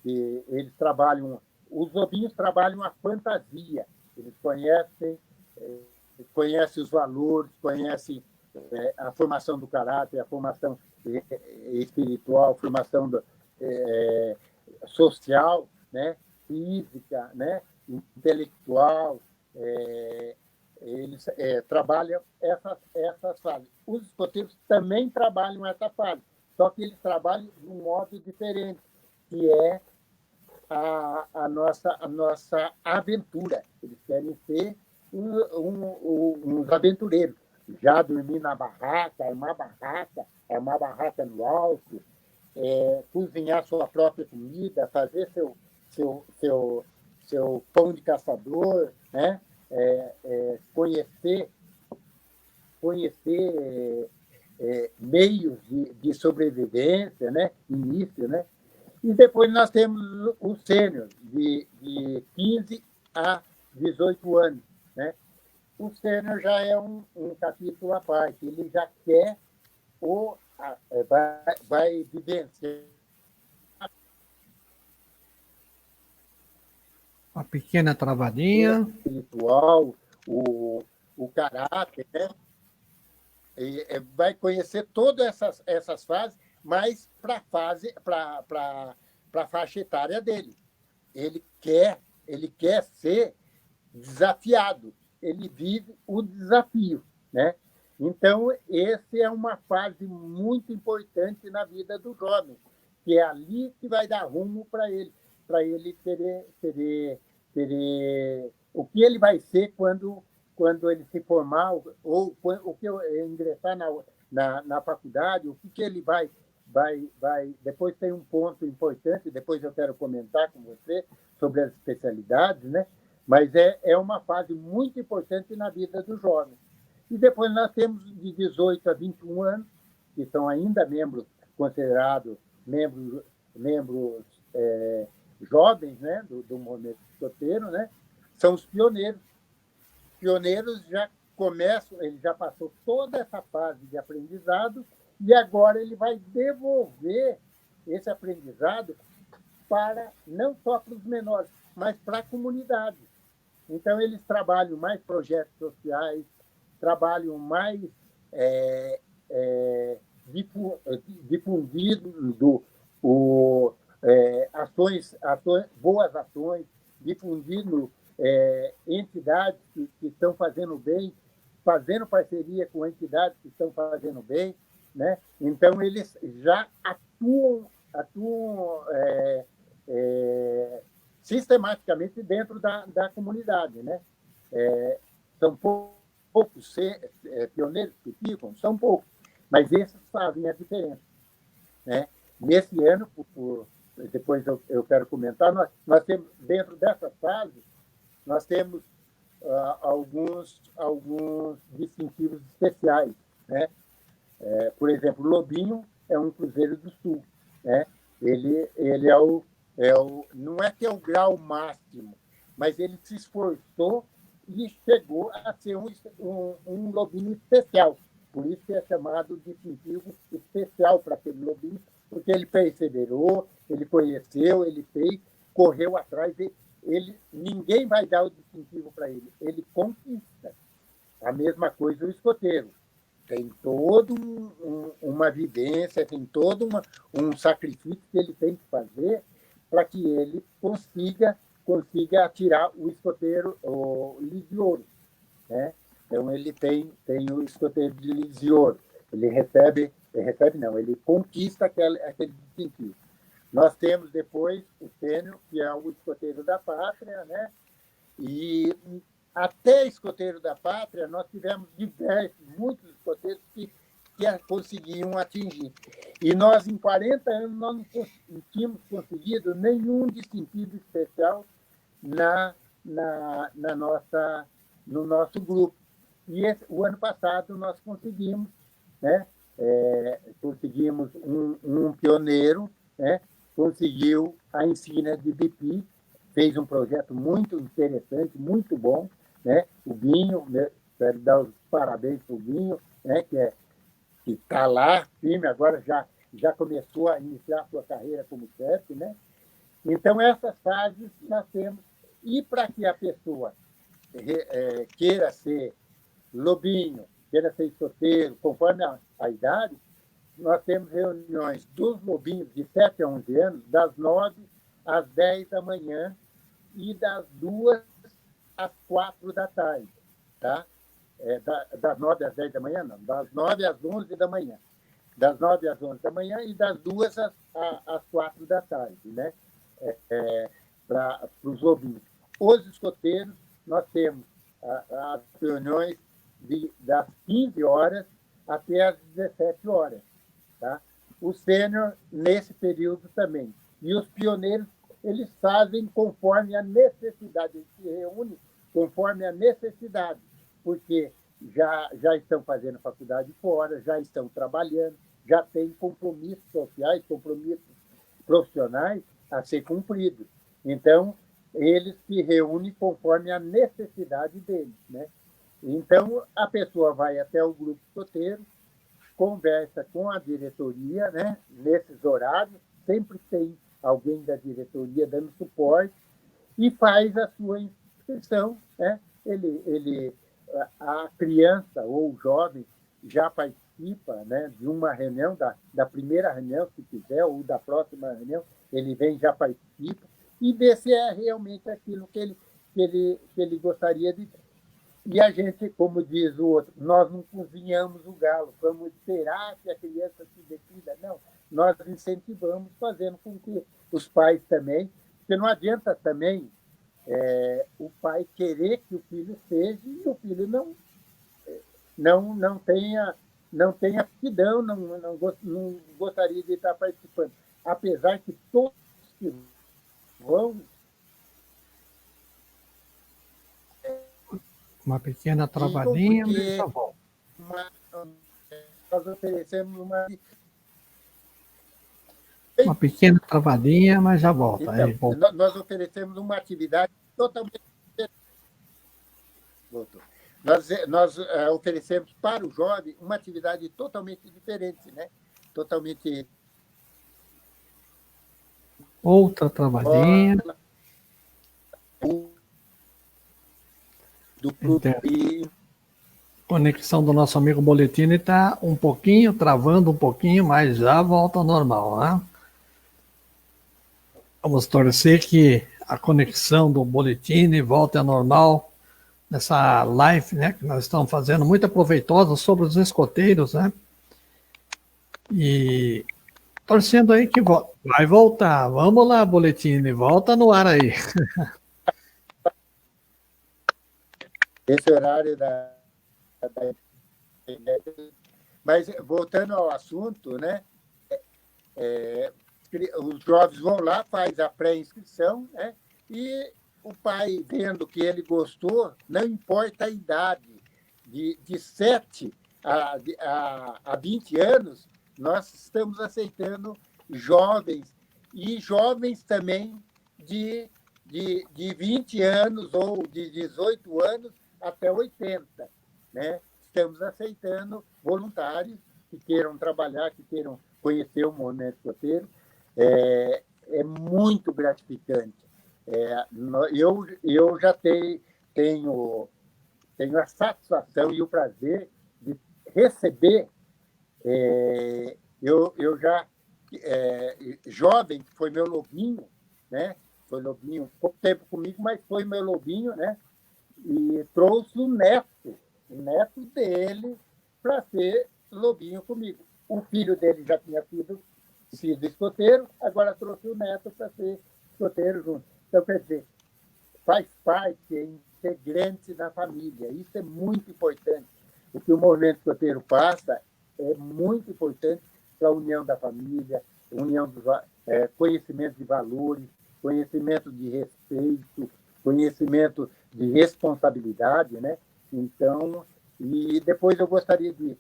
que eles trabalham... Os lobinhos trabalham a fantasia. Eles conhecem os valores, conhecem a formação do caráter, a formação espiritual, a formação social, né? Física, né? Intelectual. Eles trabalham essas fases. Os escoteiros também trabalham essa fase, só que eles trabalham de um modo diferente, que é a nossa aventura. Eles querem ser uns aventureiros. Já dormir na barraca, armar barraca no alto, cozinhar sua própria comida, fazer seu pão de caçador, né? Conhecer meios de sobrevivência, né? Início, né? E depois nós temos o sênior, de 15 a 18 anos, né? O sênior já é um capítulo à parte, ele já quer vai vivenciar Uma pequena travadinha. Espiritual, o caráter, né? Vai conhecer todas essas fases, mas para a faixa etária dele. Ele quer ser desafiado, ele vive o desafio, né? Então, essa é uma fase muito importante na vida do jovem, que é ali que vai dar rumo para ele ter o que ele vai ser quando ele se formar, ou o que ingressar na faculdade, o que ele vai. Depois tem um ponto importante, depois eu quero comentar com você sobre as especialidades, né? Mas é uma fase muito importante na vida do jovem. E depois nós temos de 18 a 21 anos, que são ainda considerados membros jovens, né, do movimento escoteiro, né? São os pioneiros. Os pioneiros já começam, ele já passou toda essa fase de aprendizado e agora ele vai devolver esse aprendizado para não só para os menores, mas para a comunidade. Então, eles trabalham mais projetos sociais, trabalham mais difundindo boas ações, difundindo entidades que estão fazendo bem, fazendo parceria com entidades que estão fazendo bem, né? Então, eles já atuam sistematicamente dentro da comunidade, né? São poucos pioneiros que ficam, são poucos, mas esses fazem a diferença, né? Nesse ano, depois eu quero comentar, nós temos, dentro dessa fase, nós temos alguns distintivos especiais, né? Por exemplo, o Lobinho é um Cruzeiro do Sul, né? Ele não é que é o grau máximo, mas ele se esforçou e chegou a ser um lobinho especial. Por isso que é chamado distintivo especial para aquele lobinho, porque ele perseverou, ele conheceu, ele fez, correu atrás, ninguém vai dar o distintivo para ele, ele conquista. A mesma coisa o escoteiro. Tem toda uma vivência, tem todo um sacrifício que ele tem que fazer para que ele consiga atirar o escoteiro Lise-Ouro, né? Então, ele tem o escoteiro de Lise-Ouro. Ele conquista aquele distintivo. Nós temos depois o sênior, que é o escoteiro da pátria, né? E até escoteiro da pátria, nós tivemos muitos escoteiros que conseguiam atingir. E nós, em 40 anos, nós não tínhamos conseguido nenhum distintivo especial no nosso grupo. E o ano passado nós conseguimos, né? Conseguimos um pioneiro, né? Conseguiu a Ensina de Bipi, fez um projeto muito interessante, muito bom, né? O Binho, né? Quero dar os parabéns para o Binho, né? Que está lá, firme, agora já começou a iniciar a sua carreira como chefe, né? Então, essas fases nós temos. E para que a pessoa queira ser lobinho, queira ser escoteiro, conforme a idade, nós temos reuniões dos lobinhos de 7 a 11 anos, das 9 às 10 da manhã e das 2 às 4 da tarde. Tá? Das 9 às 10 da manhã, não, das 9 às 11 da manhã. Das 9 às 11 da manhã e das 2 às 4 da tarde, né? Para os lobinhos. Os escoteiros, nós temos as reuniões das 15 horas até as 17 horas. Tá? O sênior, nesse período também. E os pioneiros, eles fazem conforme a necessidade, eles se reúnem conforme a necessidade, porque já estão fazendo faculdade fora, já estão trabalhando, já têm compromissos sociais, compromissos profissionais a ser cumpridos. Então, eles se reúnem conforme a necessidade deles, né? Então, a pessoa vai até o grupo escoteiro, conversa com a diretoria, né? Nesses horários, sempre tem alguém da diretoria dando suporte e faz a sua inscrição, né? A criança ou o jovem já participa, né, de uma reunião, da primeira reunião, se quiser, ou da próxima reunião, ele vem, já participa, e vê se é realmente aquilo que ele gostaria de ter. E a gente, como diz o outro, nós não cozinhamos o galo, vamos esperar que a criança se decida. Não, nós incentivamos, fazendo com que os pais também, porque não adianta também o pai querer que o filho seja e o filho não tenha aptidão, não gostaria de estar participando. Apesar que todos que vão... Uma pequena travadinha, mas já volta. Nós oferecemos uma pequena travadinha, mas já volta. Então, nós oferecemos uma atividade totalmente diferente. Voltou. Nós oferecemos para o jovem uma atividade totalmente diferente, né? Totalmente Outra travadinha. Conexão do nosso amigo Boletini está um pouquinho, travando um pouquinho, mas já volta ao normal, né? Vamos torcer que a conexão do Boletini volte ao normal nessa live, né, que nós estamos fazendo, muito proveitosa sobre os escoteiros, né? E torcendo aí que vai voltar. Vamos lá, Boletini, volta no ar aí. Esse horário Mas, voltando ao assunto, né? Os jovens vão lá, faz a pré-inscrição, né? E o pai, vendo que ele gostou, não importa a idade, de 7 a 20 anos, nós estamos aceitando jovens, e jovens também de 20 anos ou de 18 anos até 80, né? Estamos aceitando voluntários que queiram trabalhar, que queiram conhecer o movimento escoteiro. É muito gratificante. Eu já tenho a satisfação e o prazer de receber. Eu já, jovem, que foi meu lobinho, né? Foi lobinho pouco tempo comigo, mas foi meu lobinho, né? E trouxe o neto dele para ser lobinho comigo. O filho dele já tinha sido escoteiro, agora trouxe o neto para ser escoteiro junto. Então, quer dizer, faz parte, é integrante da família. Isso é muito importante. O que o movimento escoteiro passa é muito importante para a união da família, conhecimento de valores, conhecimento de respeito, conhecimento de responsabilidade, né? Então, e depois eu gostaria de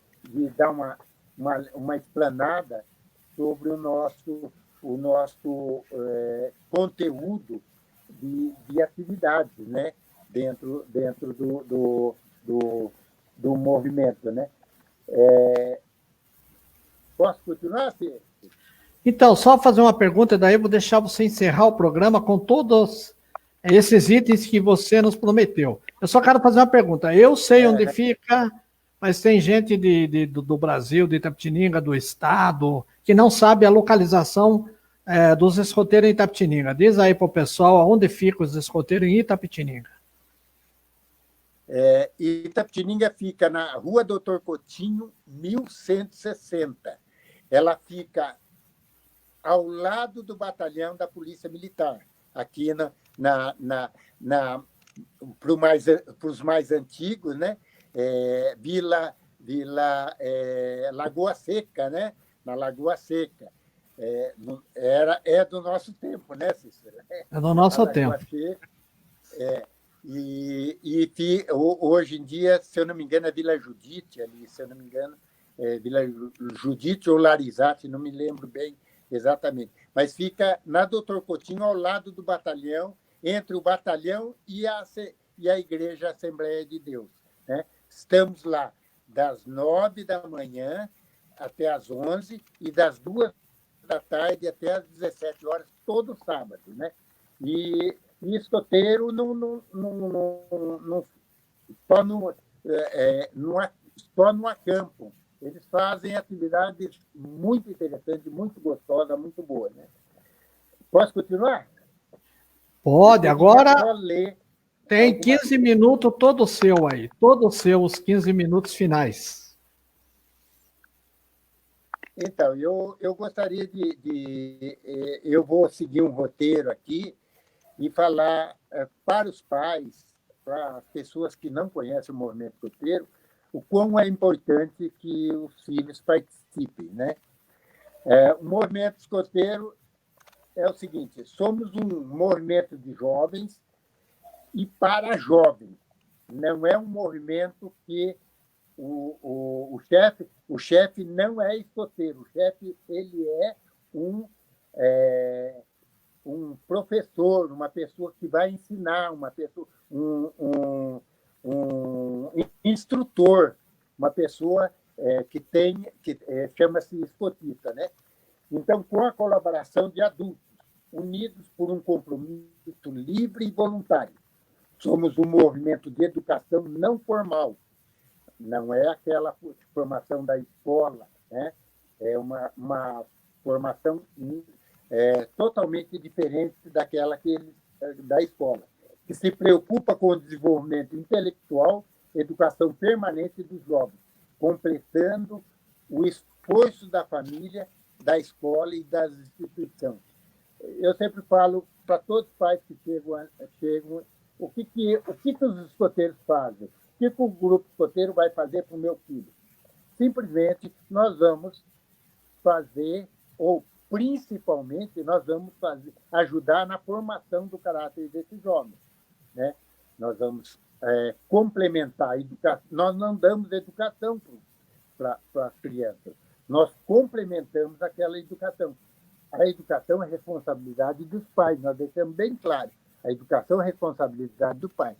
dar uma explanada sobre o nosso conteúdo de atividades, né? dentro do movimento, né? Posso continuar, Fê? Então, só fazer uma pergunta, daí eu vou deixar você encerrar o programa com todos esses itens que você nos prometeu. Eu só quero fazer uma pergunta. Eu sei onde fica, mas tem gente do Brasil, de Itapetininga, do estado, que não sabe a localização dos escoteiros em Itapetininga. Diz aí para o pessoal onde ficam os escoteiros em Itapetininga. Itapetininga fica na Rua Doutor Coutinho, 1160. Ela fica ao lado do batalhão da Polícia Militar, aqui para os mais antigos, né? Vila Lagoa Seca, né? Na Lagoa Seca. É do nosso tempo, né, Cícero? É do nosso tempo. Hoje em dia, se eu não me engano, é Vila Judite ali, se eu não me engano, Vila Judite ou Larizate, não me lembro bem exatamente. Mas fica na Doutor Coutinho, ao lado do batalhão, entre o batalhão e a Igreja Assembleia de Deus, né? Estamos lá das 9 da manhã até as 11 e das 2 da tarde até as 17 horas, todo sábado, né? E escoteiro só no acampo. Eles fazem atividades muito interessantes, muito gostosas, muito boas, né? Posso continuar? Pode, agora tem 15 minutos todo seu aí, todos os seus 15 minutos finais. Então, eu gostaria eu vou seguir um roteiro aqui e falar para os pais, para as pessoas que não conhecem o movimento escoteiro, o quão é importante que os filhos participem, né? O movimento escoteiro é o seguinte: somos um movimento de jovens e para jovens. Não é um movimento que o chefe não é escoteiro. O chefe, ele é um professor, uma pessoa que vai ensinar, um instrutor, uma pessoa que chama-se escotista, né? Então, com a colaboração de adultos, unidos por um compromisso livre e voluntário. Somos um movimento de educação não formal, não é aquela formação da escola, né? É uma formação totalmente diferente daquela da escola, que se preocupa com o desenvolvimento intelectual, educação permanente dos jovens, completando o esforço da família, da escola e das instituições. Eu sempre falo para todos os pais que chegam o que os escoteiros fazem, o que o grupo escoteiro vai fazer para o meu filho. Simplesmente nós vamos fazer, ou principalmente nós vamos ajudar na formação do caráter desses jovens, né? Nós vamos complementar a educação. Nós não damos educação para as crianças, nós complementamos aquela educação. A educação é responsabilidade dos pais, nós deixamos bem claro. A educação é responsabilidade do pai.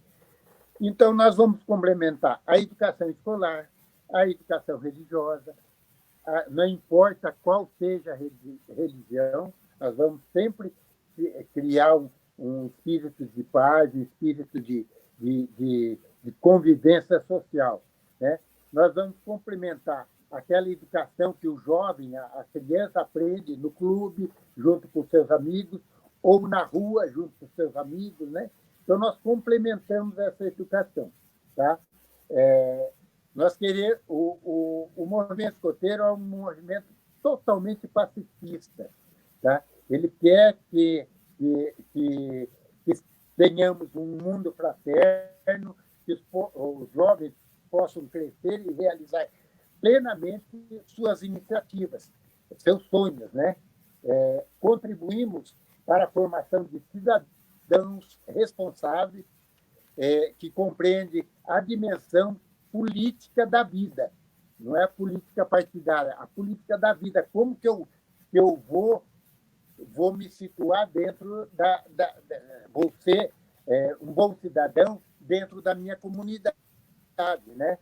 Então, nós vamos complementar a educação escolar, a educação religiosa, não importa qual seja a religião, nós vamos sempre criar um espírito de paz, um espírito de convivência social, né? Nós vamos complementar aquela educação que o jovem, a criança aprende no clube, junto com seus amigos, ou na rua, junto com seus amigos, né? Então, nós complementamos essa educação, tá? Nós queremos... O movimento escoteiro é um movimento totalmente pacifista, tá? Ele quer que tenhamos um mundo fraterno, que os jovens possam crescer e realizar plenamente suas iniciativas, seus sonhos, né? Contribuímos para a formação de cidadãos responsáveis que compreendem a dimensão política da vida, não é a política partidária, a política da vida. Como que eu vou me situar dentro vou ser um bom cidadão dentro da minha comunidade, né?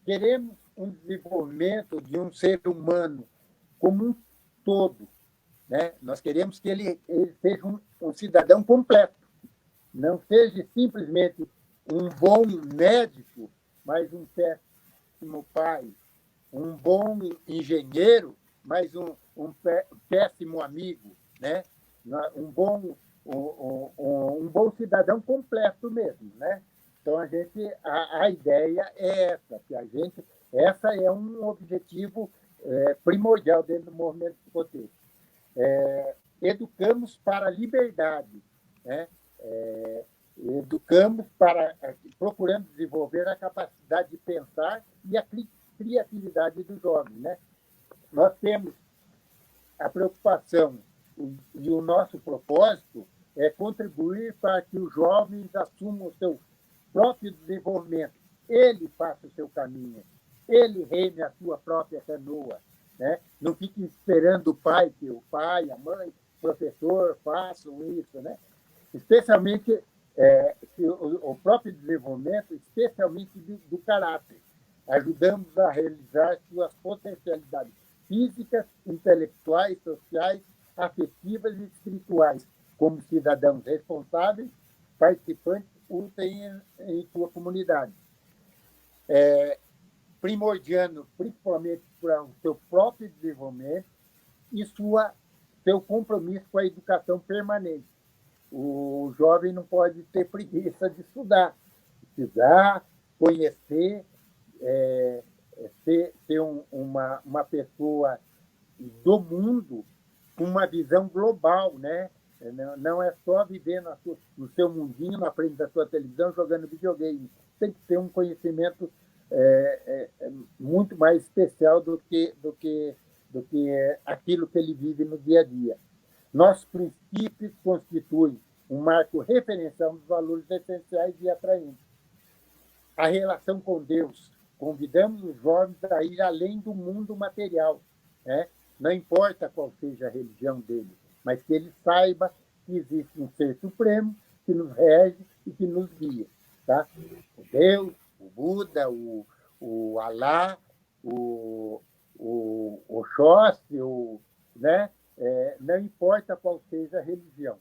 Queremos um desenvolvimento de um ser humano como um todo, né? Nós queremos que ele seja um cidadão completo, não seja simplesmente um bom médico, mas um péssimo pai, um bom engenheiro, mas um péssimo amigo, né? Um bom cidadão completo mesmo, né? Então a ideia é essa, essa é um objetivo primordial dentro do movimento escoteiro. Educamos para a liberdade, né? Procurando desenvolver a capacidade de pensar e a criatividade do jovem, né? Nós temos a preocupação e o nosso propósito é contribuir para que os jovens assumam o seu próprio desenvolvimento, ele faça o seu caminho, ele reme a sua própria canoa, né? Não fique esperando o pai, que o pai, a mãe, o professor façam isso, né? Especialmente o próprio desenvolvimento, especialmente do caráter. Ajudamos a realizar suas potencialidades físicas, intelectuais, sociais, afetivas e espirituais, como cidadãos responsáveis, participantes úteis em sua comunidade. Primordiando, principalmente para o seu próprio desenvolvimento e seu compromisso com a educação permanente. O jovem não pode ter preguiça de estudar, conhecer, ser uma pessoa do mundo com uma visão global, né? Não é só viver no seu mundinho, na frente da sua televisão, jogando videogame. Tem que ter um conhecimento muito mais especial do que aquilo que ele vive no dia a dia. Nossos princípios constituem um marco referencial dos valores essenciais e atraentes. A relação com Deus. Convidamos os jovens a ir além do mundo material, né? Não importa qual seja a religião dele, mas que ele saiba que existe um ser supremo que nos rege e que nos guia, tá? O Deus, o Buda, o Alá, o Oxóssi, né? não importa qual seja a religião.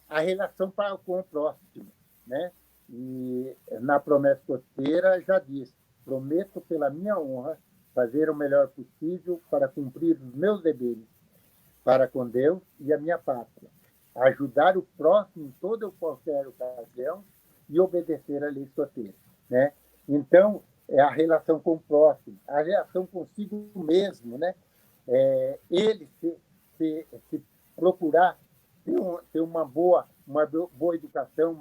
A relação com o próximo, né? E na promessa escoteira já diz: prometo pela minha honra fazer o melhor possível para cumprir os meus deveres para com Deus e a minha pátria, ajudar o próximo em toda ou qualquer ocasião e obedecer à lei escoteira, né? Então, é a relação com o próximo, a relação consigo mesmo, né? Ele se procurar ter uma boa educação,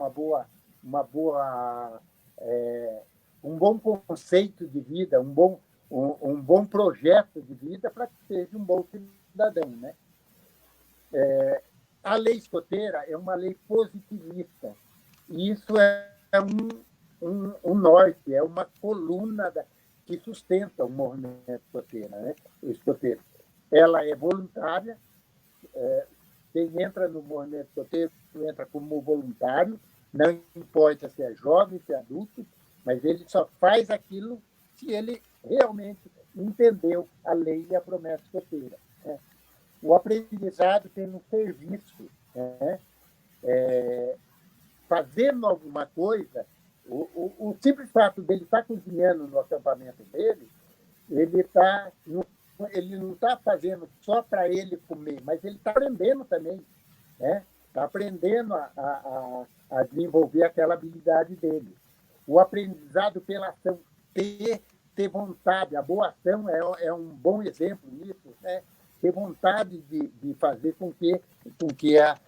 um bom conceito de vida, um bom projeto de vida para que seja um bom cidadão, né? A lei escoteira é uma lei positivista. E isso é um norte, é uma coluna que sustenta o movimento escoteiro, né? Escoteiro. Ela é voluntária. Quem entra no movimento escoteiro entra como voluntário, não importa se é jovem, se é adulto, mas ele só faz aquilo se ele realmente entendeu a lei e a promessa escoteira, né? O aprendizado tem um serviço, né? Fazendo alguma coisa, o simples fato dele estar cozinhando no acampamento dele, ele não está fazendo só para ele comer, mas ele está aprendendo também, né? Está aprendendo a desenvolver aquela habilidade dele. O aprendizado pela ação, ter vontade, a boa ação é um bom exemplo nisso, né? Ter vontade de fazer com que a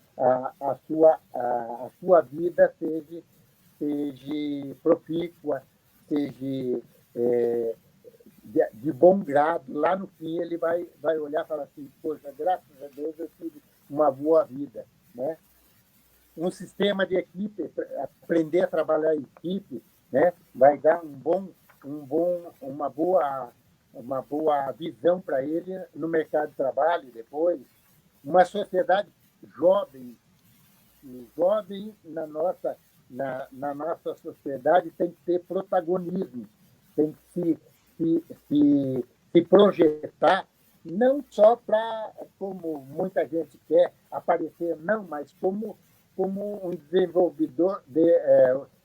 sua vida seja profícua, seja de bom grado. Lá no fim, ele vai olhar e falar assim: poxa, graças a Deus eu tive uma boa vida, né? Um sistema de equipe, aprender a trabalhar em equipe, né? Vai dar uma boa visão para ele no mercado de trabalho depois. Uma sociedade jovem na nossa sociedade tem que ter protagonismo, tem que se projetar, não só para, como muita gente quer, aparecer, não, mas como um desenvolvedor,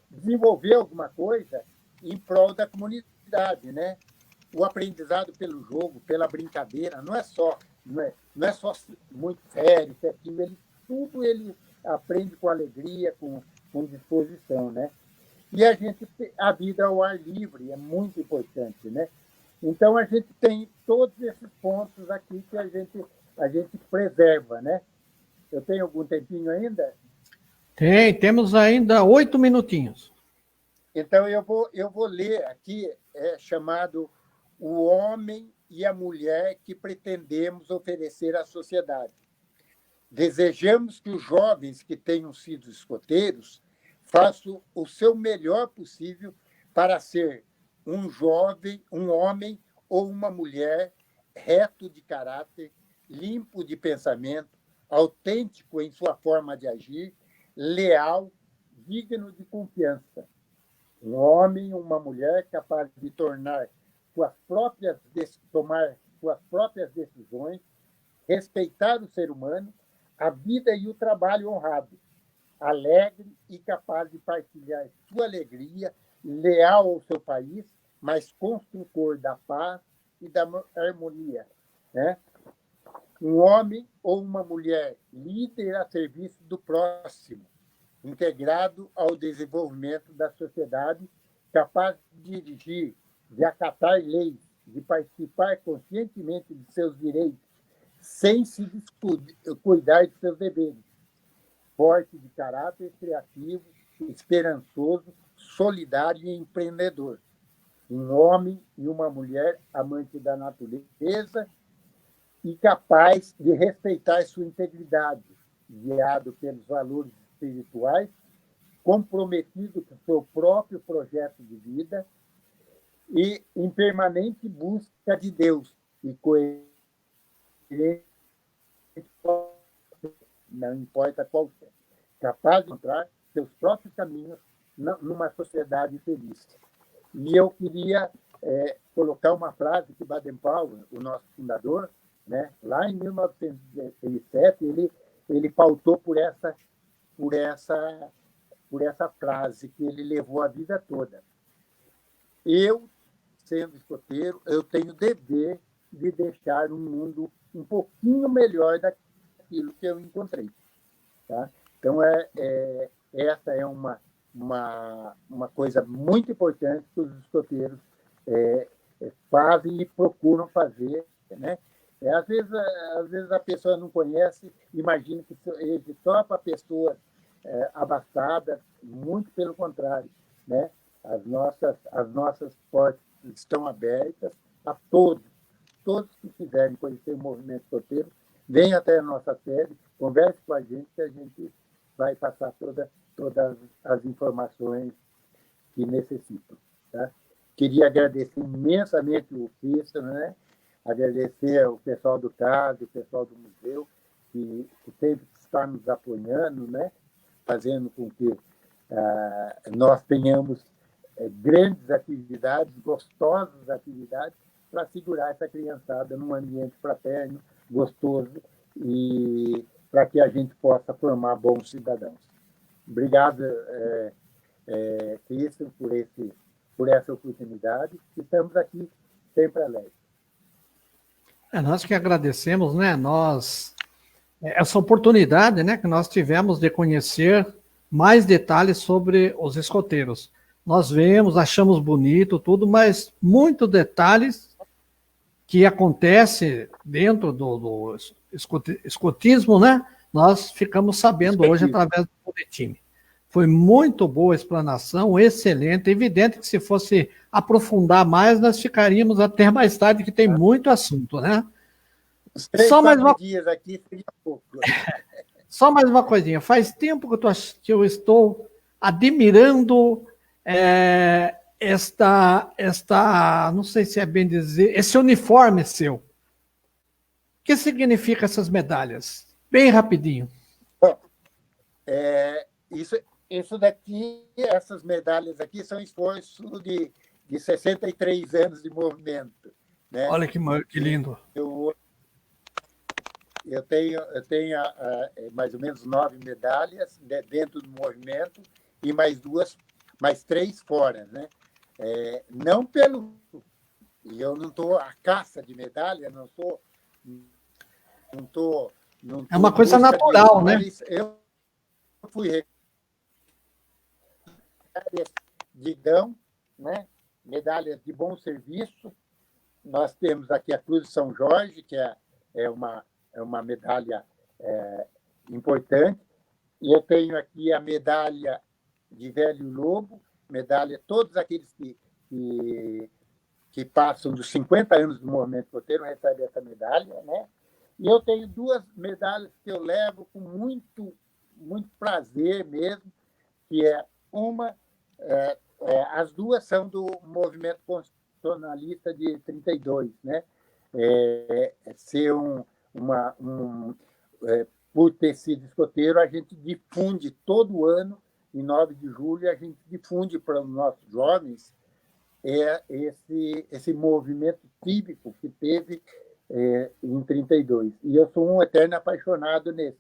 desenvolver alguma coisa em prol da comunidade, né? O aprendizado pelo jogo, pela brincadeira, não é só muito sério, tudo ele aprende com alegria, com disposição, né? E a vida ao ar livre é muito importante, né? Então a gente tem todos esses pontos aqui que a gente preserva, né? Eu tenho algum tempinho ainda? Temos ainda 8 minutinhos. Então eu vou ler aqui, chamado O Homem e a Mulher que Pretendemos Oferecer à Sociedade. Desejamos que os jovens que tenham sido escoteiros façam o seu melhor possível para ser um homem ou uma mulher reto de caráter, limpo de pensamento, autêntico em sua forma de agir, leal, digno de confiança. Um homem e uma mulher capaz de tomar suas próprias decisões, respeitar o ser humano, a vida e o trabalho honrado, alegre e capaz de partilhar sua alegria, leal ao seu país, mas construtor da paz e da harmonia, né? Um homem ou uma mulher líder a serviço do próximo, integrado ao desenvolvimento da sociedade, capaz de dirigir, de acatar leis, de participar conscientemente de seus direitos, sem se cuidar de seus deveres. Forte de caráter, criativo, esperançoso, solidário e empreendedor. Um homem e uma mulher amante da natureza e capaz de respeitar sua integridade, guiado pelos valores espirituais, comprometido com o seu próprio projeto de vida e em permanente busca de Deus e coerente, não importa qual seja, capaz de encontrar seus próprios caminhos numa sociedade feliz. E eu queria colocar uma frase que Baden-Powell, o nosso fundador, né? Lá em 1917, ele pautou por essa, por essa frase que ele levou a vida toda. Eu, sendo escoteiro, eu tenho o dever de deixar um mundo um pouquinho melhor daquilo que eu encontrei. Tá? Então, essa é uma coisa muito importante que os escoteiros fazem e procuram fazer. Né? Às vezes a pessoa não conhece, imagina que ele só para pessoas abastadas, muito pelo contrário. Né? As nossas portas estão abertas a todos que quiserem conhecer o movimento escoteiro, venham até a nossa sede, converse com a gente, que a gente vai passar todas as informações que necessitam. Tá? Queria agradecer imensamente o Cícero, né? Agradecer o pessoal do CAD, o pessoal do museu, que sempre está nos apoiando, né? Fazendo com que nós tenhamos grandes atividades, gostosas atividades, para segurar essa criançada num ambiente fraterno, gostoso, e para que a gente possa formar bons cidadãos. Obrigado, Cícero, por essa oportunidade. Estamos aqui sempre alegres. Nós que agradecemos, né? Essa oportunidade, né, que nós tivemos de conhecer mais detalhes sobre os escoteiros. Nós vemos, achamos bonito tudo, mas muitos detalhes que acontece dentro do escotismo, né? Nós ficamos sabendo hoje através do boletim. Foi muito boa a explanação, excelente. Evidente que se fosse aprofundar mais, nós ficaríamos até mais tarde, que tem muito assunto, né? Só mais uma dias aqui seria pouco. Só mais uma coisinha. Faz tempo que eu estou admirando não sei se é bem dizer, esse uniforme seu. O que significa essas medalhas? Bem rapidinho. Bom, isso daqui, essas medalhas aqui são esforço de 63 anos de movimento. Né? Olha que lindo. Eu tenho mais ou menos 9 medalhas dentro do movimento e mais 3 fora. Né? Não pelo... Eu não estou à caça de medalha, não estou... É uma coisa natural, né? Eu fui medalhas né? Medalhas de bom serviço. Nós temos aqui a Cruz de São Jorge, que é uma medalha importante. E eu tenho aqui a medalha de Velho Lobo, medalha, todos aqueles que passam dos 50 anos do movimento escoteiro recebem essa medalha. Né? E eu tenho 2 medalhas que eu levo com muito, muito prazer mesmo, que as 2 são do movimento constitucionalista de 32, né? Por ter sido escoteiro, a gente difunde todo ano, em 9 de julho, a gente difunde para os nossos jovens esse movimento cívico que teve em 32. E eu sou um eterno apaixonado nesse.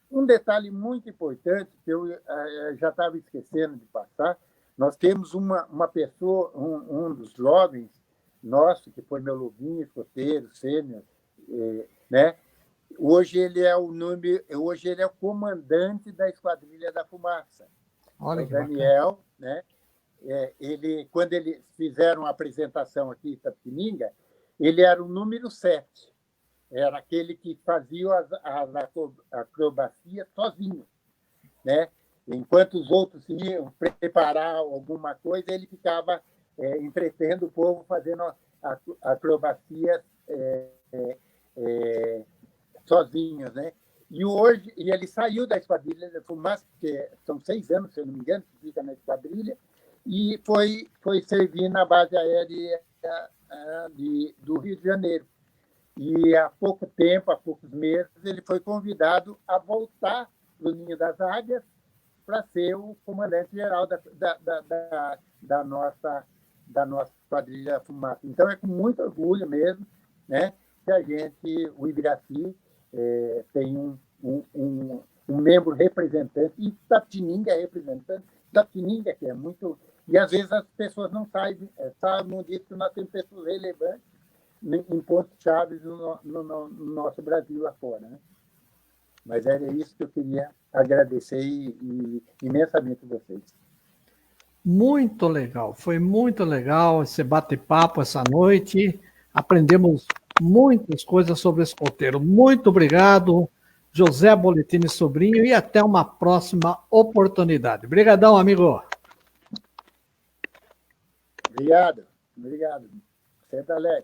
Um detalhe muito importante, que eu já estava esquecendo de passar, nós temos uma pessoa, um dos jovens nosso, que foi meu lobinho, escoteiro, sênior, né? Hoje ele é o comandante da Esquadrilha da Fumaça. Olha o Daniel, né? Quando eles fizeram a apresentação aqui em Itapetininga, ele era o número 7. Era aquele que fazia as acrobacias sozinho. Né? Enquanto os outros iam preparar alguma coisa, ele ficava entretendo o povo fazendo acrobacias sozinhos. Né? E ele saiu da Esquadrilha da Fumaça, porque são 6 anos, se eu não me engano, que fica na Esquadrilha, e foi servir na base aérea do Rio de Janeiro. E há pouco tempo, há poucos meses, ele foi convidado a voltar do Ninho das Águias para ser o comandante-geral da nossa Esquadrilha Fumaça. Então, é com muito orgulho mesmo, né, que a gente, o Ibiraci, tem um membro representante, e Itapetininga é representante, Itapetininga que é muito... E às vezes as pessoas não sabem disso, que nós temos pessoas relevantes em pontos chaves no nosso Brasil lá fora, né? Mas era isso que eu queria agradecer imensamente a vocês. Muito legal, foi muito legal esse bate-papo essa noite. Aprendemos muitas coisas sobre escoteiro. Muito obrigado, José Bolletini Sobrinho, e até uma próxima oportunidade. Obrigadão, amigo. Obrigado. Sempre alegre.